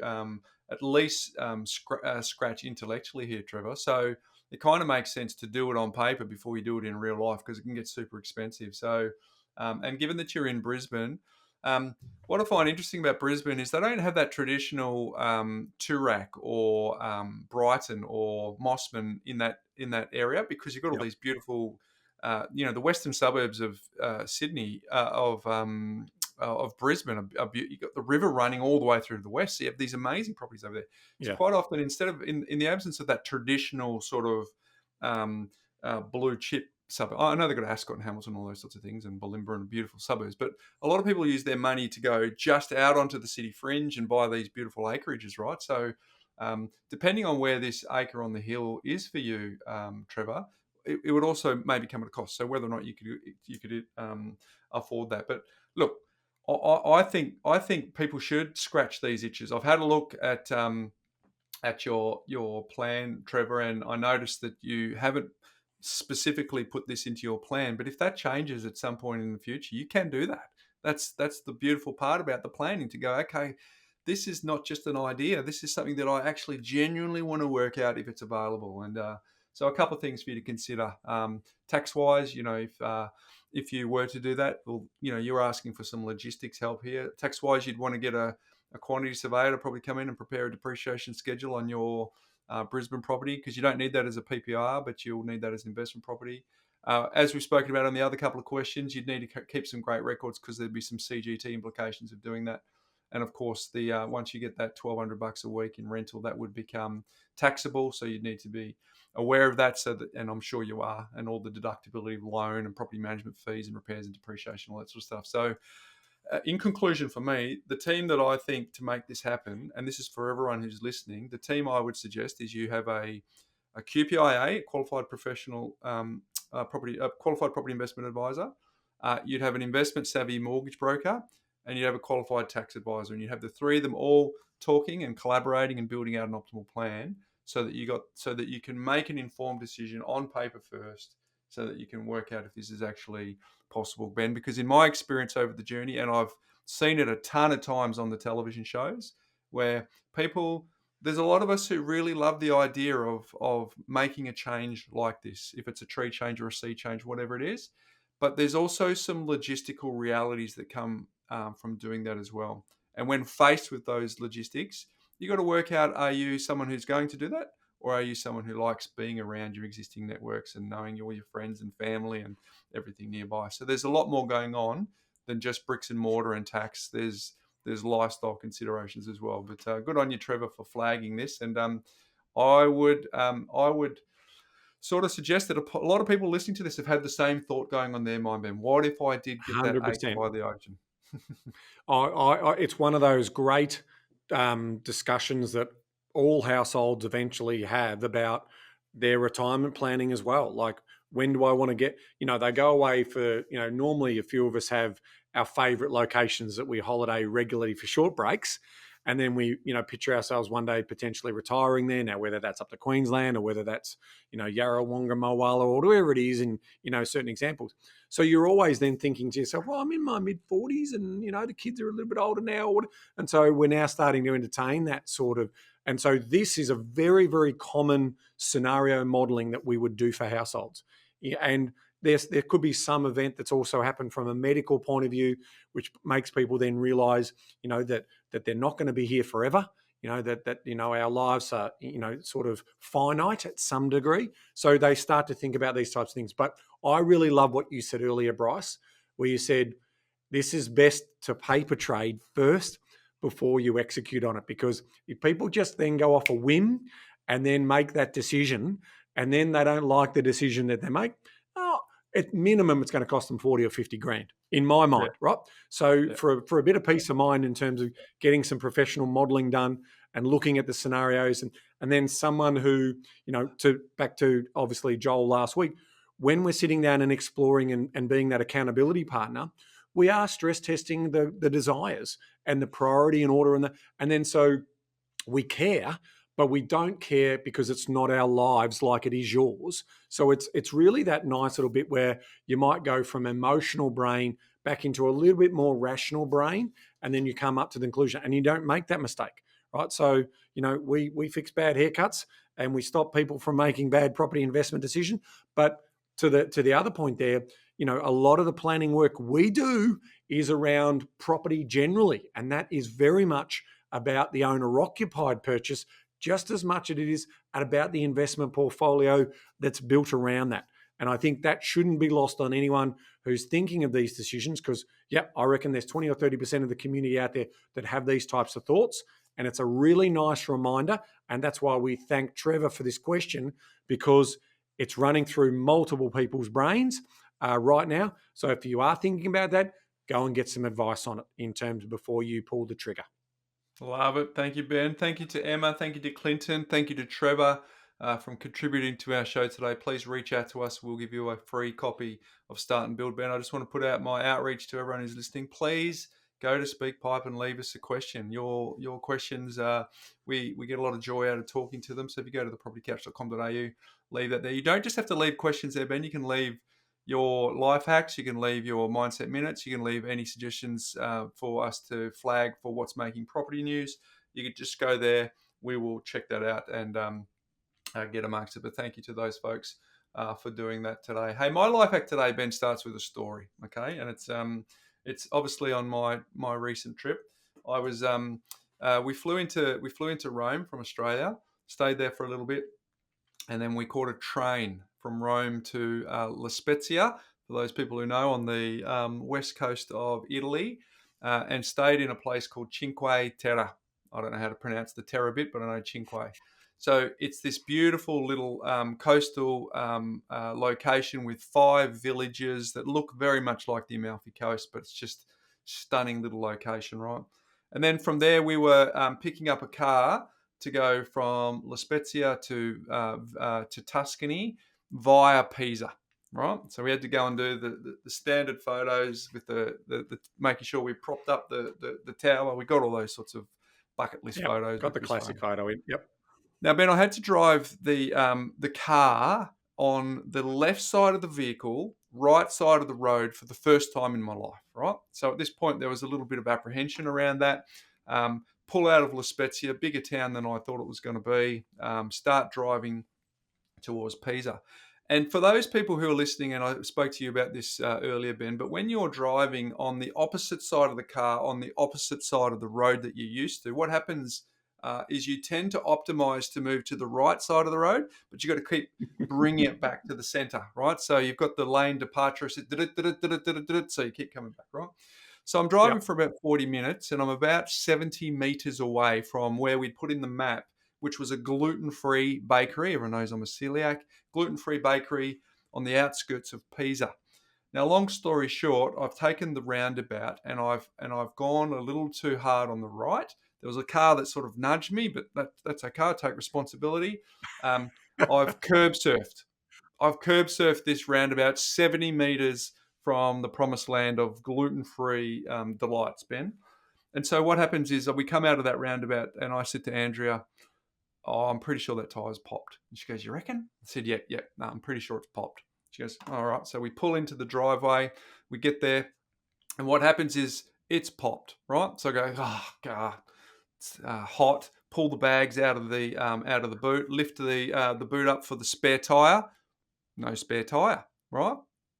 at least scratch intellectually here, Trevor. So it kind of makes sense to do it on paper before you do it in real life, because it can get super expensive. So, and given that you're in Brisbane, what I find interesting about Brisbane is they don't have that traditional Toorak or Brighton or Mossman in that area, because you've got all these beautiful, the western suburbs of Sydney, of Brisbane. You've got the river running all the way through to the west. So you have these amazing properties over there. So quite often, instead of in the absence of that traditional sort of blue chip suburb, I know they've got Ascot and Hamilton, all those sorts of things, and Bulimba and beautiful suburbs, but a lot of people use their money to go just out onto the city fringe and buy these beautiful acreages, right? So depending on where this acre on the hill is for you, Trevor, it would also maybe come at a cost. So whether or not you could afford that. But look, I think people should scratch these itches. I've had a look at your plan, Trevor, and I noticed that you haven't specifically put this into your plan, but if that changes at some point in the future, you can do that. That's the beautiful part about the planning, to go, okay, this is not just an idea, this is something that I actually genuinely want to work out if it's available. And so a couple of things for you to consider, tax wise, if you were to do that, well, you're asking for some logistics help here. Tax wise, you'd want to get a quantity surveyor to probably come in and prepare a depreciation schedule on your Brisbane property, because you don't need that as a PPOR, but you'll need that as investment property. As we've spoken about on the other couple of questions, you'd need to keep some great records, because there'd be some CGT implications of doing that. And of course, once you get that $1,200 a week in rental, that would become taxable. So you'd need to be aware of that. And I'm sure you are, and all the deductibility of loan and property management fees and repairs and depreciation, all that sort of stuff. So in conclusion, for me, the team that I think to make this happen, and this is for everyone who's listening, the team I would suggest is you have a QPIA, a qualified professional qualified property investment advisor. You'd have an investment savvy mortgage broker, and you'd have a qualified tax advisor, and you'd have the three of them all talking and collaborating and building out an optimal plan, so that you can make an informed decision on paper first, so that you can work out if this is actually possible, Ben. Because in my experience over the journey, and I've seen it a ton of times on the television shows, where there's a lot of us who really love the idea of making a change like this, if it's a tree change or a sea change, whatever it is. But there's also some logistical realities that come from doing that as well. And when faced with those logistics, you got to work out, are you someone who's going to do that? Or are you someone who likes being around your existing networks and knowing all your friends and family and everything nearby? So there's a lot more going on than just bricks and mortar and tax. There's lifestyle considerations as well. But good on you, Trevor, for flagging this. And I would sort of suggest that a lot of people listening to this have had the same thought going on their mind, Ben. What if I did get that
100%.
acre by the ocean?
It's one of those great discussions that all households eventually have about their retirement planning as well. Like, when do I want to get, they go away for, normally a few of us have our favorite locations that we holiday regularly for short breaks. And then we, picture ourselves one day potentially retiring there. Now, whether that's up to Queensland or whether that's, Yarrawonga, Mowala, or wherever it is in, certain examples. So you're always then thinking to yourself, well, I'm in my mid-40s and, the kids are a little bit older now. And so we're now starting to entertain that sort of. And so this is a very, very common scenario modelling that we would do for households. And there could be some event that's also happened from a medical point of view, which makes people then realise, that they're not going to be here forever. That our lives are, sort of finite at some degree. So they start to think about these types of things. But I really love what you said earlier, Bryce, where you said this is best to paper trade first before you execute on it. Because if people just then go off a whim and then make that decision, and then they don't like the decision that they make, at minimum, it's going to cost them 40 or 50 grand in my mind, right? So for a bit of peace of mind in terms of getting some professional modelling done and looking at the scenarios, and then someone who, back to obviously Joel last week, when we're sitting down and exploring and being that accountability partner, we are stress testing the desires and the priority and order, and then so we care. But we don't care because it's not our lives like it is yours. So it's really that nice little bit where you might go from emotional brain back into a little bit more rational brain, and then you come up to the conclusion, and you don't make that mistake, right? So, we fix bad haircuts and we stop people from making bad property investment decisions. But to the other point there, a lot of the planning work we do is around property generally, and that is very much about the owner-occupied purchase, just as much as it is about the investment portfolio that's built around that. And I think that shouldn't be lost on anyone who's thinking of these decisions, because, I reckon there's 20 or 30% of the community out there that have these types of thoughts. And it's a really nice reminder. And that's why we thank Trevor for this question, because it's running through multiple people's brains right now. So if you are thinking about that, go and get some advice on it in terms of before you pull the trigger.
Love it. Thank you, Ben. Thank you to Emma. Thank you to Clinton. Thank you to Trevor from contributing to our show today. Please reach out to us. We'll give you a free copy of Start and Build, Ben. I just want to put out my outreach to everyone who's listening. Please go to SpeakPipe and leave us a question. Your questions, we get a lot of joy out of talking to them. So if you go to thepropertycouch.com.au, leave that there. You don't just have to leave questions there, Ben. You can leave your life hacks, you can leave your mindset minutes, you can leave any suggestions for us to flag for what's making property news. You could just go there. We will check that out and get amongst it. But thank you to those folks for doing that today. Hey, my life hack today, Ben, starts with a story. Okay, and it's obviously on my recent trip. I was we flew into Rome from Australia, stayed there for a little bit, and then we caught a train from Rome to La Spezia, for those people who know, on the west coast of Italy, and stayed in a place called Cinque Terre. I don't know how to pronounce the Terre bit, but I know Cinque. So it's this beautiful little coastal location with 5 villages that look very much like the Amalfi Coast, but it's just stunning little location, right? And then from there, we were picking up a car to go from La Spezia to Tuscany via Pisa, right? So we had to go and do the standard photos with the making sure we propped up the tower. We got all those sorts of bucket list photos.
Got the classic photo in. Yep.
Now, Ben, I had to drive the car on the left side of the vehicle, right side of the road for the first time in my life, right? So at this point, there was a little bit of apprehension around that. Pull out of La Spezia, bigger town than I thought it was going to be, start driving towards Pisa. And for those people who are listening, and I spoke to you about this earlier, Ben, but when you're driving on the opposite side of the car, on the opposite side of the road that you're used to, what happens is you tend to optimize to move to the right side of the road, but you've got to keep bringing it back to the center, right? So you've got the lane departure, so you keep coming back, right? So I'm driving for about 40 minutes, and I'm about 70 meters away from where we'd put in the map, which was a gluten-free bakery. Everyone knows I'm a celiac. Gluten-free bakery on the outskirts of Pisa. Now, long story short, I've taken the roundabout and I've gone a little too hard on the right. There was a car that sort of nudged me, but that's okay. I take responsibility. I've curb surfed. This roundabout 70 meters from the promised land of gluten-free delights, Ben. And so what happens is we come out of that roundabout and I said to Andrea, "Oh, I'm pretty sure that tire's popped." And she goes, "You reckon?" I said, "Yeah, no, I'm pretty sure it's popped." She goes, "All right." So we pull into the driveway, we get there, and what happens is it's popped, right? So I go, "Oh, God, it's hot." Pull the bags out of the boot, lift the boot up for the spare tire. No spare tire, right?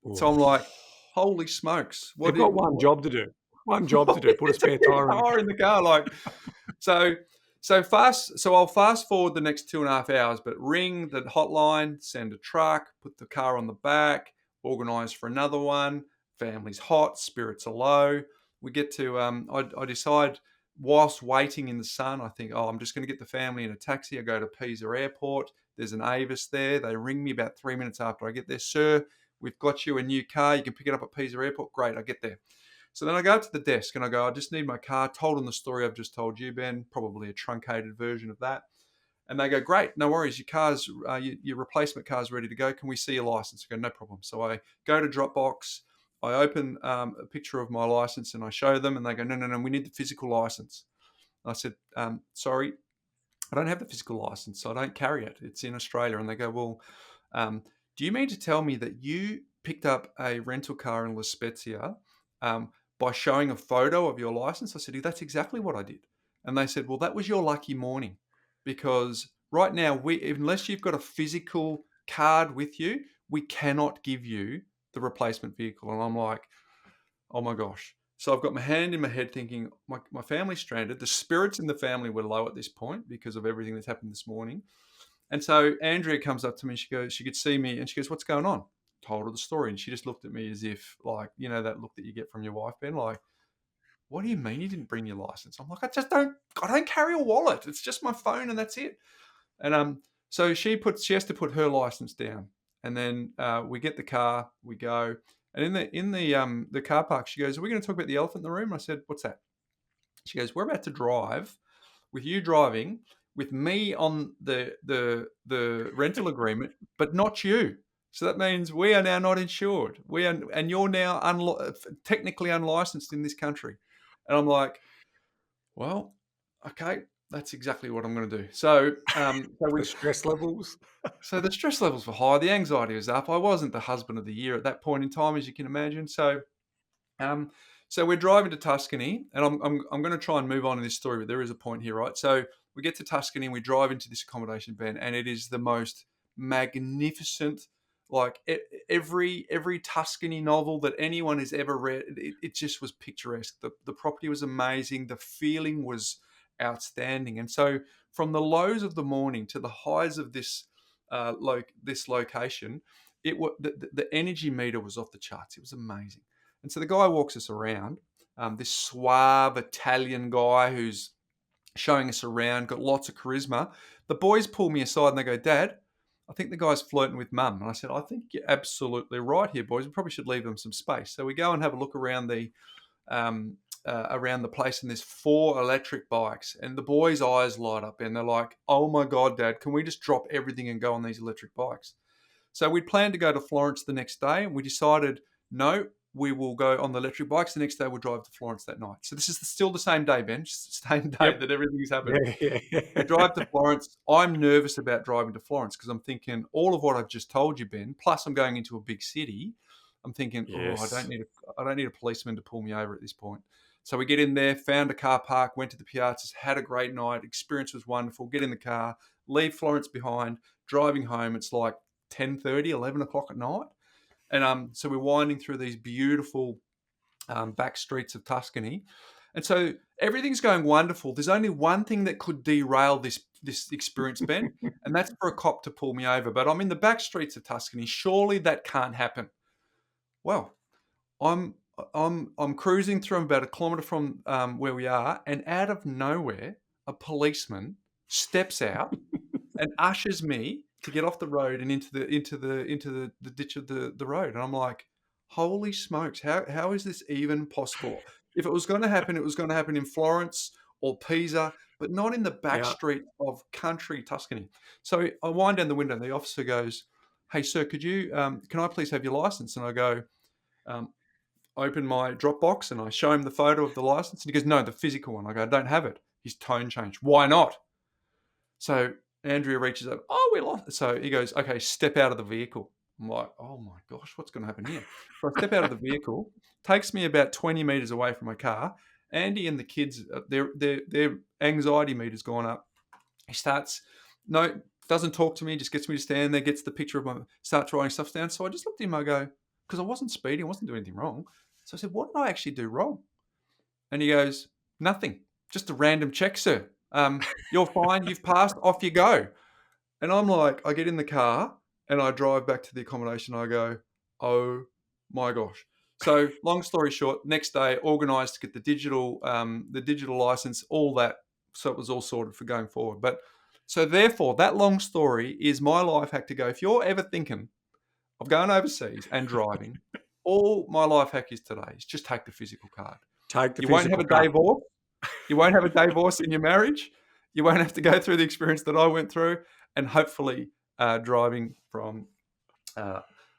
Ooh.
So I'm like, "Holy smokes!"
They've got one job to do. Put a spare tire
in the car, like so. So I'll fast forward the next 2.5 hours, but ring the hotline, send a truck, put the car on the back, organise for another one. Family's hot, spirits are low. We get to, I decide whilst waiting in the sun, I think, I'm just going to get the family in a taxi. I go to Pisa Airport. There's an Avis there. They ring me about 3 minutes after I get there. "Sir, we've got you a new car. You can pick it up at Pisa Airport." Great, I get there. So then I go up to the desk and I go, "I just need my car." Told them the story I've just told you, Ben, probably a truncated version of that. And they go, "Great, no worries. Your car's, your replacement car's ready to go. Can we see your license?" I go, "No problem." So I go to Dropbox. I open a picture of my license and I show them, and they go, No, we need the physical license." I said, "Sorry, I don't have the physical license, so I don't carry it. It's in Australia." And they go, "Well, do you mean to tell me that you picked up a rental car in La Spezia by showing a photo of your license?" I said, "That's exactly what I did." And they said, "Well, that was your lucky morning, because right now, unless you've got a physical card with you, we cannot give you the replacement vehicle." And I'm like, "Oh my gosh." So I've got my hand in my head thinking, my family's stranded. The spirits in the family were low at this point because of everything that's happened this morning. And so Andrea comes up to me, she could see me, and she goes, "What's going on?" Told her the story, and she just looked at me as if, like, you know, that look that you get from your wife, Ben, like, "What do you mean you didn't bring your license?" I'm like, I don't carry a wallet. It's just my phone and that's it. And so she has to put her license down, and then we get the car, we go, and in the car park, she goes, "Are we going to talk about the elephant in the room?" I said, "What's that?" She goes, "We're about to drive with you driving, with me on the rental agreement, but not you. So that means we are now not insured. And you're now technically unlicensed in this country." And I'm like, "Well, okay, that's exactly what I'm going to do." So,
The stress levels.
so the stress levels were high, the anxiety was up. I wasn't the husband of the year at that point in time, as you can imagine. So, so we're driving to Tuscany, and I'm going to try and move on in this story, but there is a point here, right? So we get to Tuscany and we drive into this accommodation, Ben, and it is the most magnificent, like every Tuscany novel that anyone has ever read. It just was picturesque. The property was amazing. The feeling was outstanding. And so from the lows of the morning to the highs of this location, the energy meter was off the charts. It was amazing. And so the guy walks us around, this suave Italian guy who's showing us around, got lots of charisma. The boys pull me aside and they go, "Dad, I think the guy's flirting with Mum." And I said, "I think you're absolutely right here, boys. We probably should leave them some space." So we go and have a look around the place, and there's 4 electric bikes, and the boys' eyes light up and they're like, "Oh my God, Dad, can we just drop everything and go on these electric bikes?" So we'd planned to go to Florence the next day, and we decided, no, we will go on the electric bikes. The next day, we'll drive to Florence that night. So this is still the same day, Ben, just the same day
Yep.
that everything's happened.
Yeah.
We drive to Florence. I'm nervous about driving to Florence because I'm thinking all of what I've just told you, Ben, plus I'm going into a big city. I'm thinking,
Yes.
I don't need a policeman to pull me over at this point. So we get in there, found a car park, went to the Piazzas, had a great night. Experience was wonderful. Get in the car, leave Florence behind, driving home. It's like 10:30, 11 o'clock at night. And so we're winding through these beautiful back streets of Tuscany. And so everything's going wonderful. There's only one thing that could derail this experience, Ben, and that's for a cop to pull me over. But I'm in the back streets of Tuscany. Surely that can't happen. Well, I'm cruising through about a kilometre from where we are, and out of nowhere, a policeman steps out and ushers me to get off the road and into the ditch of the road. And I'm like, holy smokes, how is this even possible? If it was going to happen, it was going to happen in Florence or Pisa, but not in the back street of country Tuscany. So I wind down the window and the officer goes, hey, sir, could you, can I please have your license? And I go, open my Dropbox and I show him the photo of the license. And he goes, no, the physical one. I go, I don't have it. His tone changed. Why not? So Andrea reaches up. Oh, we lost it. So he goes, okay, step out of the vehicle. I'm like, oh my gosh, what's going to happen here? So I step out of the vehicle, takes me about 20 meters away from my car. Andy and the kids, their anxiety meter's gone up. He doesn't talk to me, just gets me to stand there, gets the picture of starts writing stuff down. So I just looked at him, I go, because I wasn't speeding, I wasn't doing anything wrong. So I said, what did I actually do wrong? And he goes, nothing, just a random check, sir. You're fine, you've passed, off you go. And I'm like, I get in the car and I drive back to the accommodation. I go, oh my gosh. So long story short, next day, organised to get the digital license, all that. So it was all sorted for going forward. But so therefore, that long story is my life hack to go. If you're ever thinking of going overseas and driving, all my life hack is today is just take the physical card. You won't have a divorce. You won't have a divorce in your marriage. You won't have to go through the experience that I went through, and hopefully driving from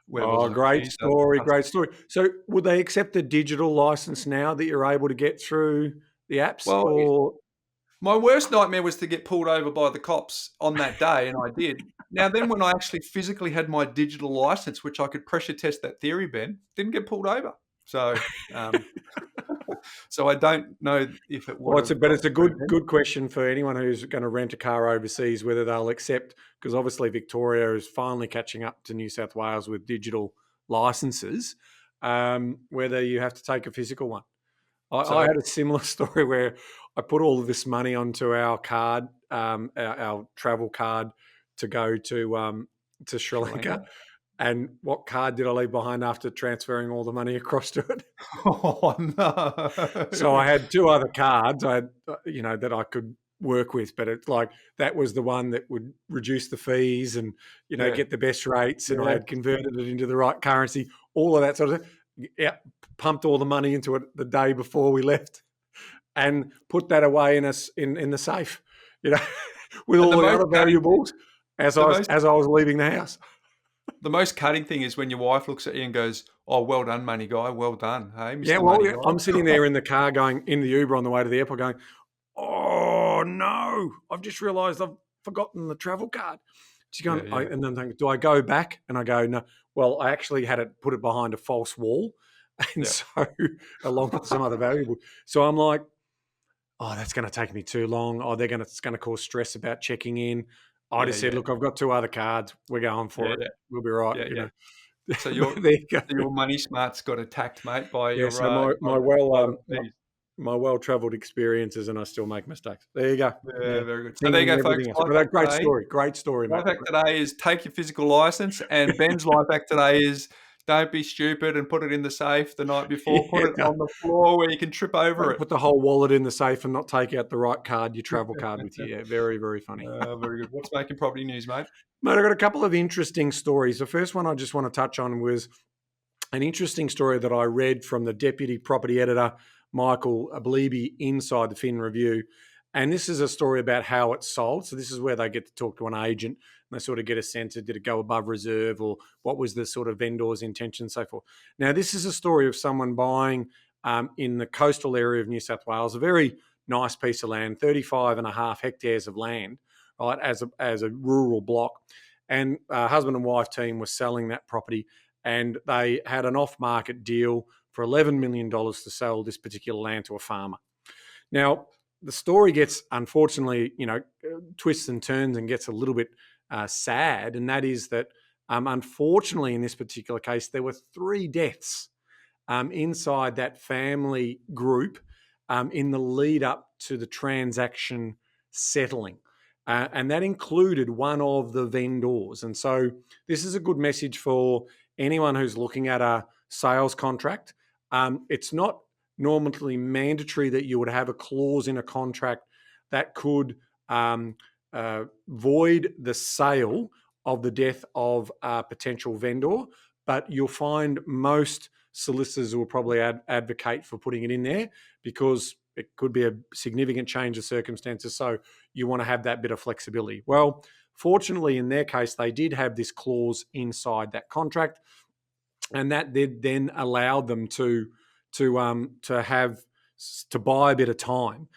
great story. So would they accept a digital license now that you're able to get through the apps?
Well, my worst nightmare was to get pulled over by the cops on that day, and I did. Now, then when I actually physically had my digital license, which I could pressure test that theory, Ben, didn't get pulled over. So so I don't know if it would.
But it's a good question for anyone who's going to rent a car overseas, whether they'll accept, because obviously Victoria is finally catching up to New South Wales with digital licenses, whether you have to take a physical one. I had a similar story where I put all of this money onto our card, our travel card, to go to Sri Lanka. And what card did I leave behind after transferring all the money across to it?
Oh no!
So I had two other cards, that I could work with, but it's like that was the one that would reduce the fees and get the best rates, and I had converted it into the right currency. All of that sort of thing. Yeah, pumped all the money into it the day before we left, and put that away in the safe, with all the other valuables as I was leaving the house.
The most cutting thing is when your wife looks at you and goes, "Oh, well done, money guy. Well done, hey." Mr.
I'm sitting there in the car going in the Uber on the way to the airport, going, "Oh no, I've just realised I've forgotten the travel card." She's going, and then thinking, "Do I go back?" And I go, "No." Well, I actually had it put it behind a false wall, and so along with some other valuable. So I'm like, "Oh, that's going to take me too long. Oh, it's going to cause stress about checking in." I just said, look, I've got two other cards. We're going for it. We'll be right.
So your money smart's got attacked, mate, by your
my well-travelled experiences, and I still make mistakes. There you go.
Yeah, very good. So there you go, folks.
Great story, mate.
Life hack today is take your physical license, and Ben's life hack today is don't be stupid and put it in the safe the night before. Put it on the floor where you can trip over it.
Put the whole wallet in the safe and not take out the right card, your travel card with you. Yeah, very, very funny.
Very good. What's making property news, mate?
Mate, I've got a couple of interesting stories. The first one I just want to touch on was an interesting story that I read from the Deputy Property Editor, Michael Bleeby, inside the Fin Review. And this is a story about how it's sold. So this is where they get to talk to an agent and they sort of get a sense of, did it go above reserve, or what was the sort of vendor's intention and so forth. Now, this is a story of someone buying in the coastal area of New South Wales, a very nice piece of land, 35.5 hectares of land, right, as a rural block. And husband and wife team was selling that property, and they had an off-market deal for $11 million to sell this particular land to a farmer. Now, the story gets, unfortunately, twists and turns and gets a little bit sad, and that is that, unfortunately, in this particular case, there were 3 deaths inside that family group in the lead up to the transaction settling. And that included one of the vendors. And so this is a good message for anyone who's looking at a sales contract. It's not normally mandatory that you would have a clause in a contract that could void the sale of the death of a potential vendor, but you'll find most solicitors will probably advocate for putting it in there because it could be a significant change of circumstances, so you want to have that bit of flexibility. Well, fortunately, in their case, they did have this clause inside that contract, and that did then allow them to buy a bit of time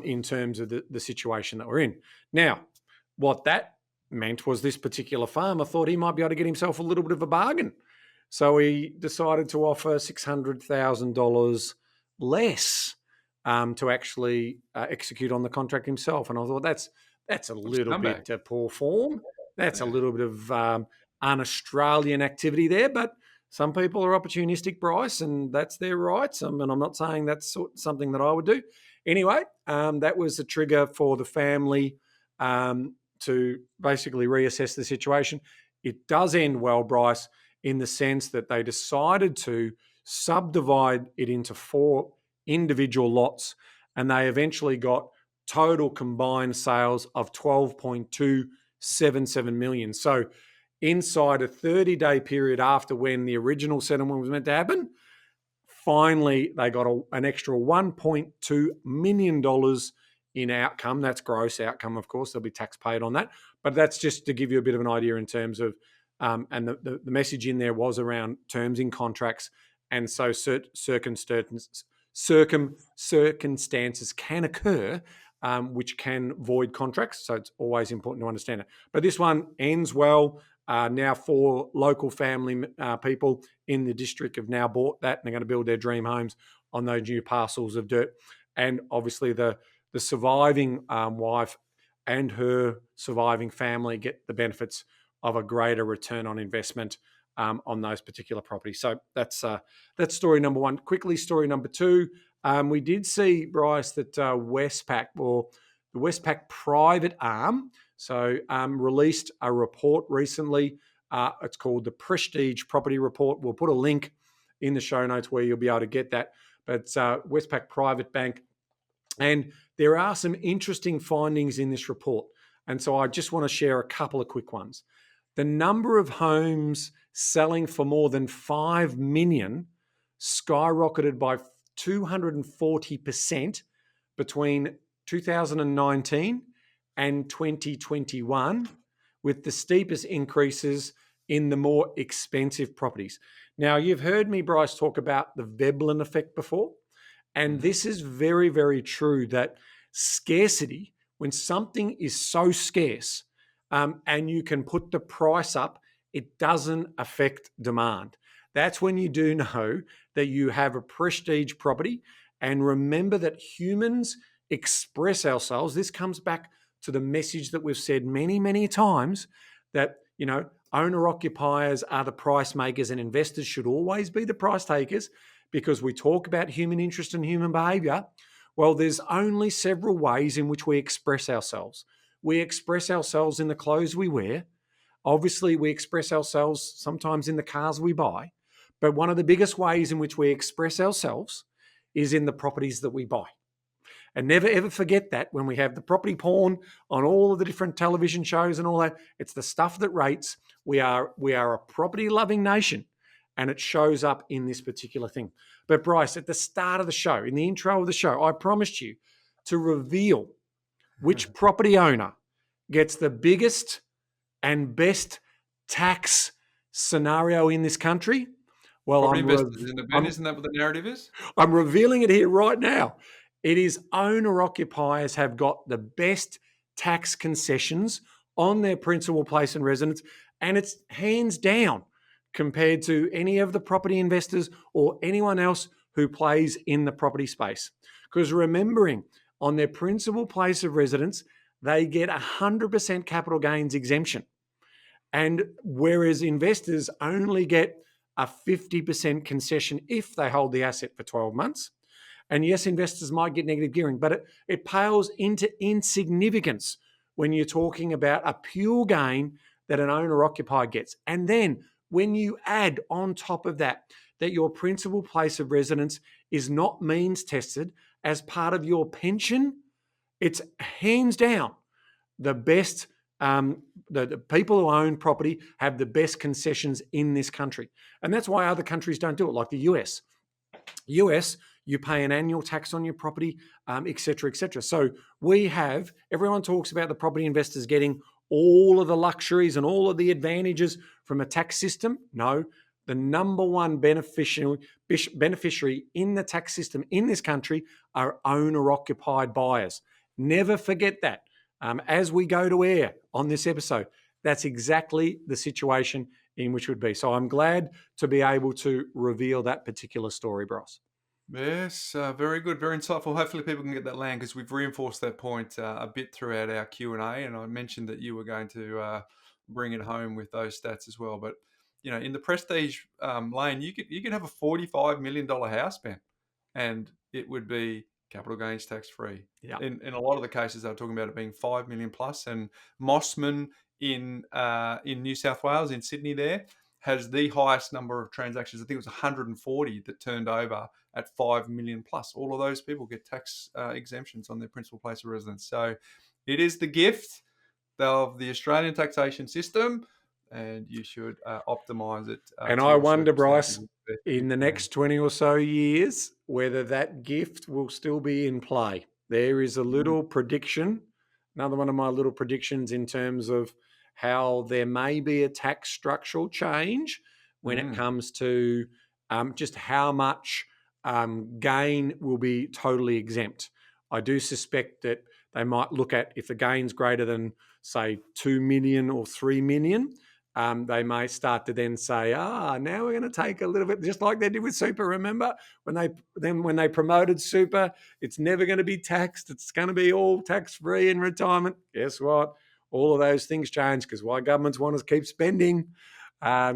in terms of the situation that we're in. Now, what that meant was this particular farmer thought he might be able to get himself a little bit of a bargain. So he decided to offer $600,000 less to actually execute on the contract himself. And I thought that's a little bit poor form. That's a little bit of un-Australian activity there, but some people are opportunistic, Bryce, and that's their rights. And I'm not saying that's something that I would do. Anyway, that was a trigger for the family to basically reassess the situation. It does end well, Bryce, in the sense that they decided to subdivide it into 4 individual lots, and they eventually got total combined sales of $12.277 million. So inside a 30-day period after when the original settlement was meant to happen, finally they got an extra $1.2 million in outcome. That's gross outcome, of course. There'll be tax paid on that. But that's just to give you a bit of an idea in terms of, and the message in there was around terms in contracts. And so circumstances can occur which can void contracts. So it's always important to understand it. But this one ends well. Now 4 local family people in the district have now bought that, and they're going to build their dream homes on those new parcels of dirt. And obviously the surviving wife and her surviving family get the benefits of a greater return on investment on those particular properties. So that's story number 1. Quickly, story number 2. We did see, Bryce, that Westpac, or the Westpac private arm, released a report recently. It's called the Prestidge Property Report. We'll put a link in the show notes where you'll be able to get that. But Westpac Private Bank. And there are some interesting findings in this report. And so I just want to share a couple of quick ones. The number of homes selling for more than $5 million skyrocketed by 240% between 2019 and 2021, with the steepest increases in the more expensive properties. Now, you've heard me, Bryce, talk about the Veblen effect before, and this is very, very true that scarcity, when something is so scarce and you can put the price up, it doesn't affect demand. That's when you do know that you have a prestige property. And remember that humans express ourselves. This comes back to the message that we've said many, many times, that, owner-occupiers are the price makers and investors should always be the price takers, because we talk about human interest and human behavior. Well, there's only several ways in which we express ourselves. We express ourselves in the clothes we wear. Obviously, we express ourselves sometimes in the cars we buy. But one of the biggest ways in which we express ourselves is in the properties that we buy. And never, ever forget that when we have the property porn on all of the different television shows and all that, it's the stuff that rates. We are a property-loving nation, and it shows up in this particular thing. But Bryce, at the start of the show, in the intro of the show, I promised you to reveal which property owner gets the biggest and best tax scenario in this country? Well,
Property investors, isn't it, Ben? Isn't that what the narrative is?
I'm revealing it here right now. It is owner-occupiers have got the best tax concessions on their principal place and residence, and it's hands down compared to any of the property investors or anyone else who plays in the property space. Because remembering, on their principal place of residence, they get 100% capital gains exemption. And whereas investors only get a 50% concession if they hold the asset for 12 months. And yes, investors might get negative gearing, but it pales into insignificance when you're talking about a pure gain that an owner-occupier gets. And then when you add on top of that your principal place of residence is not means tested as part of your pension, it's hands down the best. The people who own property have the best concessions in this country. And that's why other countries don't do it, like the US. You pay an annual tax on your property, et cetera, et cetera. So everyone talks about the property investors getting all of the luxuries and all of the advantages from a tax system. No, the number one beneficiary in the tax system in this country are owner-occupied buyers. Never forget that. As we go to air on this episode, that's exactly the situation in which it would be. So I'm glad to be able to reveal that particular story, Bryce.
Yes, very good, very insightful. Hopefully people can get that land, because we've reinforced that point a bit throughout our Q&A, and I mentioned that you were going to bring it home with those stats as well. But in the Prestidge lane, you could have a $45 million house, Ben, and it would be capital gains tax free.
Yeah.
In a lot of the cases, they're talking about it being 5 million plus. And Mossman in New South Wales, in Sydney, there has the highest number of transactions. I think it was 140 that turned over at 5 million plus. All of those people get tax exemptions on their principal place of residence. So it is the gift of the Australian taxation system, and you should optimise it.
And I wonder, Bryce, in the next 20 or so years, whether that gift will still be in play. There is a little prediction, another one of my little predictions in terms of how there may be a tax structural change when it comes to just how much gain will be totally exempt. I do suspect that they might look at, if the gain's greater than, say, 2 million or 3 million, they may start to then say, now we're going to take a little bit, just like they did with super. Remember when they promoted super, it's never going to be taxed. It's going to be all tax-free in retirement. Guess what? All of those things change, because why governments want us to keep spending,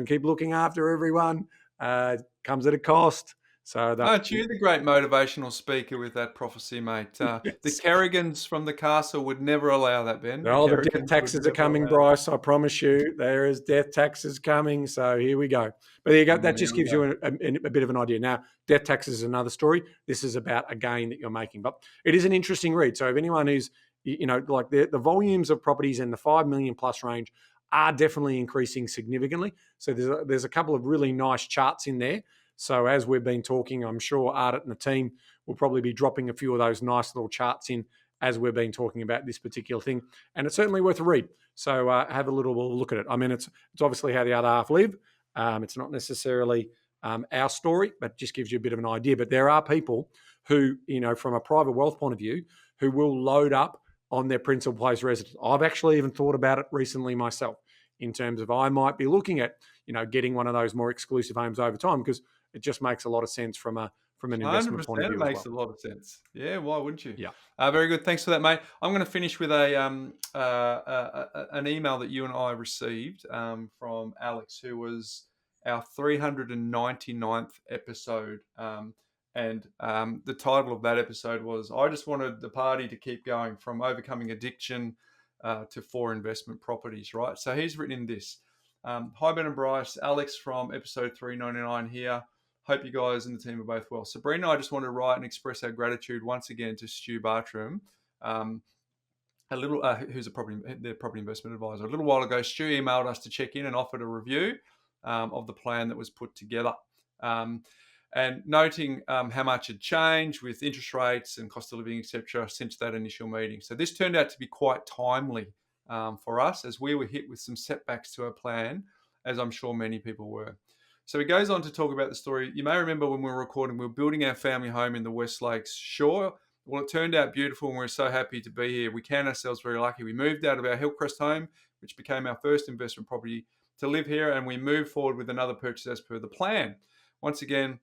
keep looking after everyone, comes at a cost. So
aren't you the great motivational speaker with that prophecy, mate? The Kerrigans from the castle would never allow that, Ben.
The death taxes are coming, Bryce. I promise you, there is death taxes coming. So here we go. But there you go. That just gives you a bit of an idea. Now, death taxes is another story. This is about a gain that you're making. But it is an interesting read. So if anyone who's, like the volumes of properties in the 5 million plus range are definitely increasing significantly. So there's a couple of really nice charts in there. So as we've been talking, I'm sure Ardit and the team will probably be dropping a few of those nice little charts in as we've been talking about this particular thing. And it's certainly worth a read. So have a little look at it. I mean, it's obviously how the other half live. It's not necessarily our story, but it just gives you a bit of an idea. But there are people who, from a private wealth point of view, who will load up on their principal place residence. I've actually even thought about it recently myself, in terms of I might be looking at, getting one of those more exclusive homes over time, because it just makes a lot of sense from an investment point of view.
It makes a lot of sense. Yeah, why wouldn't you?
Yeah.
Very good. Thanks for that, mate. I'm going to finish with an email that you and I received from Alex, who was our 399th episode. And the title of that episode was, I just wanted the party to keep going, from overcoming addiction to 4 investment properties, right? So he's written in this. Hi, Ben and Bryce. Alex from episode 399 here. Hope you guys and the team are both well. Sabrina and I just wanted to write and express our gratitude once again to Stu Bartram, who's their property investment advisor. A little while ago, Stu emailed us to check in and offered a review of the plan that was put together. and noting how much had changed with interest rates and cost of living, etc., since that initial meeting. So this turned out to be quite timely for us, as we were hit with some setbacks to our plan, as I'm sure many people were. So he goes on to talk about the story. You may remember when we were recording, we were building our family home in the West Lakes Shore. Well, it turned out beautiful, and we're so happy to be here. We count ourselves very lucky. We moved out of our Hillcrest home, which became our first investment property, to live here, and we moved forward with another purchase as per the plan. Once again,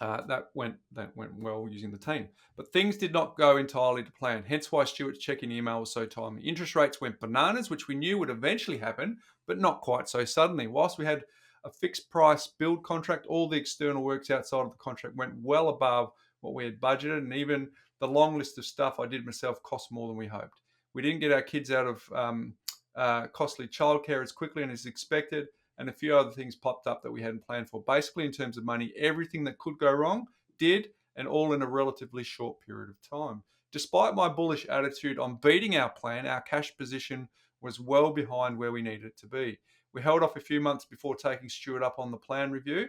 that went well using the team. But things did not go entirely to plan, hence why Stuart's check-in email was so timely. Interest rates went bananas, which we knew would eventually happen, but not quite so suddenly. Whilst we had a fixed price build contract, all the external works outside of the contract went well above what we had budgeted, and even the long list of stuff I did myself cost more than we hoped. We didn't get our kids out of costly childcare as quickly and as expected, and a few other things popped up that we hadn't planned for. Basically, in terms of money, everything that could go wrong did, and all in a relatively short period of time. Despite my bullish attitude on beating our plan, our cash position was well behind where we needed it to be. We held off a few months before taking Stuart up on the plan review.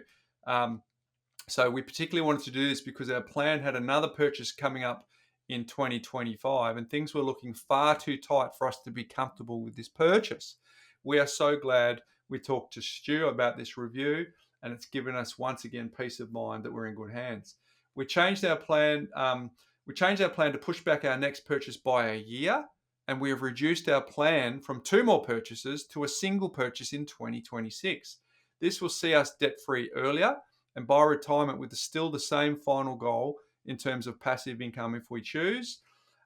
So we particularly wanted to do this because our plan had another purchase coming up in 2025, and things were looking far too tight for us to be comfortable with this purchase. We are so glad we talked to Stu about this review, and it's given us once again peace of mind that we're in good hands. We changed our plan. To push back our next purchase by a year, and we have reduced our plan from 2 more purchases to a single purchase in 2026. This will see us debt-free earlier, and by retirement with still the same final goal in terms of passive income if we choose,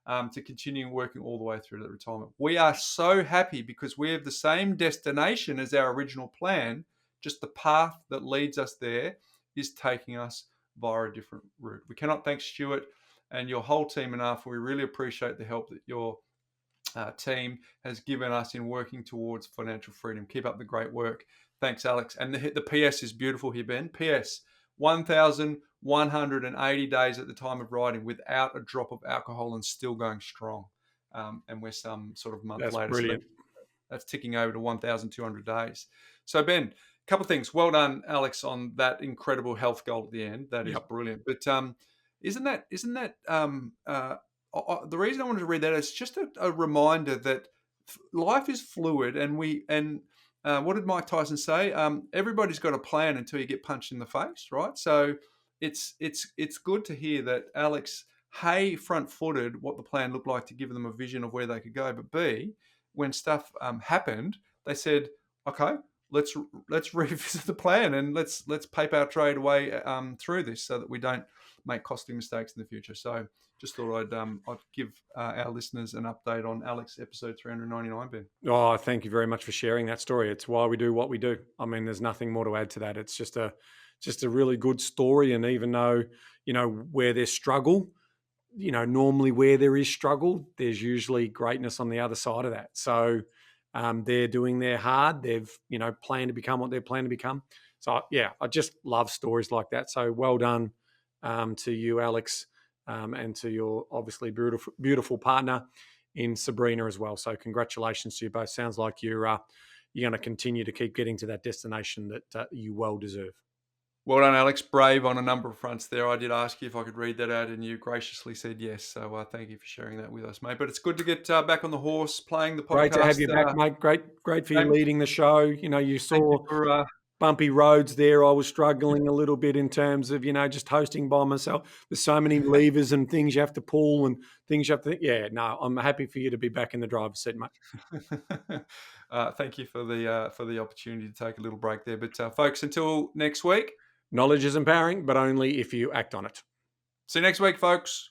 to continue working all the way through to retirement. We are so happy because we have the same destination as our original plan, just the path that leads us there is taking us via a different route. We cannot thank Stuart and your whole team enough. We really appreciate the help that your team has given us in working towards financial freedom. Keep up the great work. Thanks, Alex. And the PS is beautiful here, Ben. PS, 1,180 days at the time of writing without a drop of alcohol and still going strong. And we're some sort of month
That's
later.
brilliant.
So that's ticking over to 1,200 days. So, Ben, a couple of things. Well done, Alex, on that incredible health goal at the end. That is brilliant. But isn't that the reason I wanted to read that is just a reminder that life is fluid, and what did Mike Tyson say? Everybody's got a plan until you get punched in the face, right? So it's good to hear that Alex, front-footed what the plan looked like to give them a vision of where they could go, but B, when stuff happened, they said, okay, let's revisit the plan and let's paper our trade away through this so that we don't make costly mistakes in the future. So just thought I'd give our listeners an update on Alex episode 399, Ben.
Oh, thank you very much for sharing that story. It's why we do what we do. I mean, there's nothing more to add to that. It's just a really good story. And even though, where there's struggle, normally where there is struggle, there's usually greatness on the other side of that. So they're doing their hard. They've, planned to become what they plan to become. So yeah, I just love stories like that. So well done to you, Alex. And to your obviously beautiful partner in Sabrina as well. So congratulations to you both. Sounds like you're going to continue to keep getting to that destination that you well deserve.
Well done, Alex. Brave on a number of fronts there. I did ask you if I could read that out, and you graciously said yes. So thank you for sharing that with us, mate. But it's good to get back on the horse, playing the podcast.
Great to have you back, mate. Great for you leading the show. You saw bumpy roads there. I was struggling a little bit in terms of, just hosting by myself. There's so many levers and things you have to pull and things you have to, I'm happy for you to be back in the driver's seat, mate.
Thank you for the opportunity to take a little break there. But folks, until next week.
Knowledge is empowering, but only if you act on it.
See you next week, folks.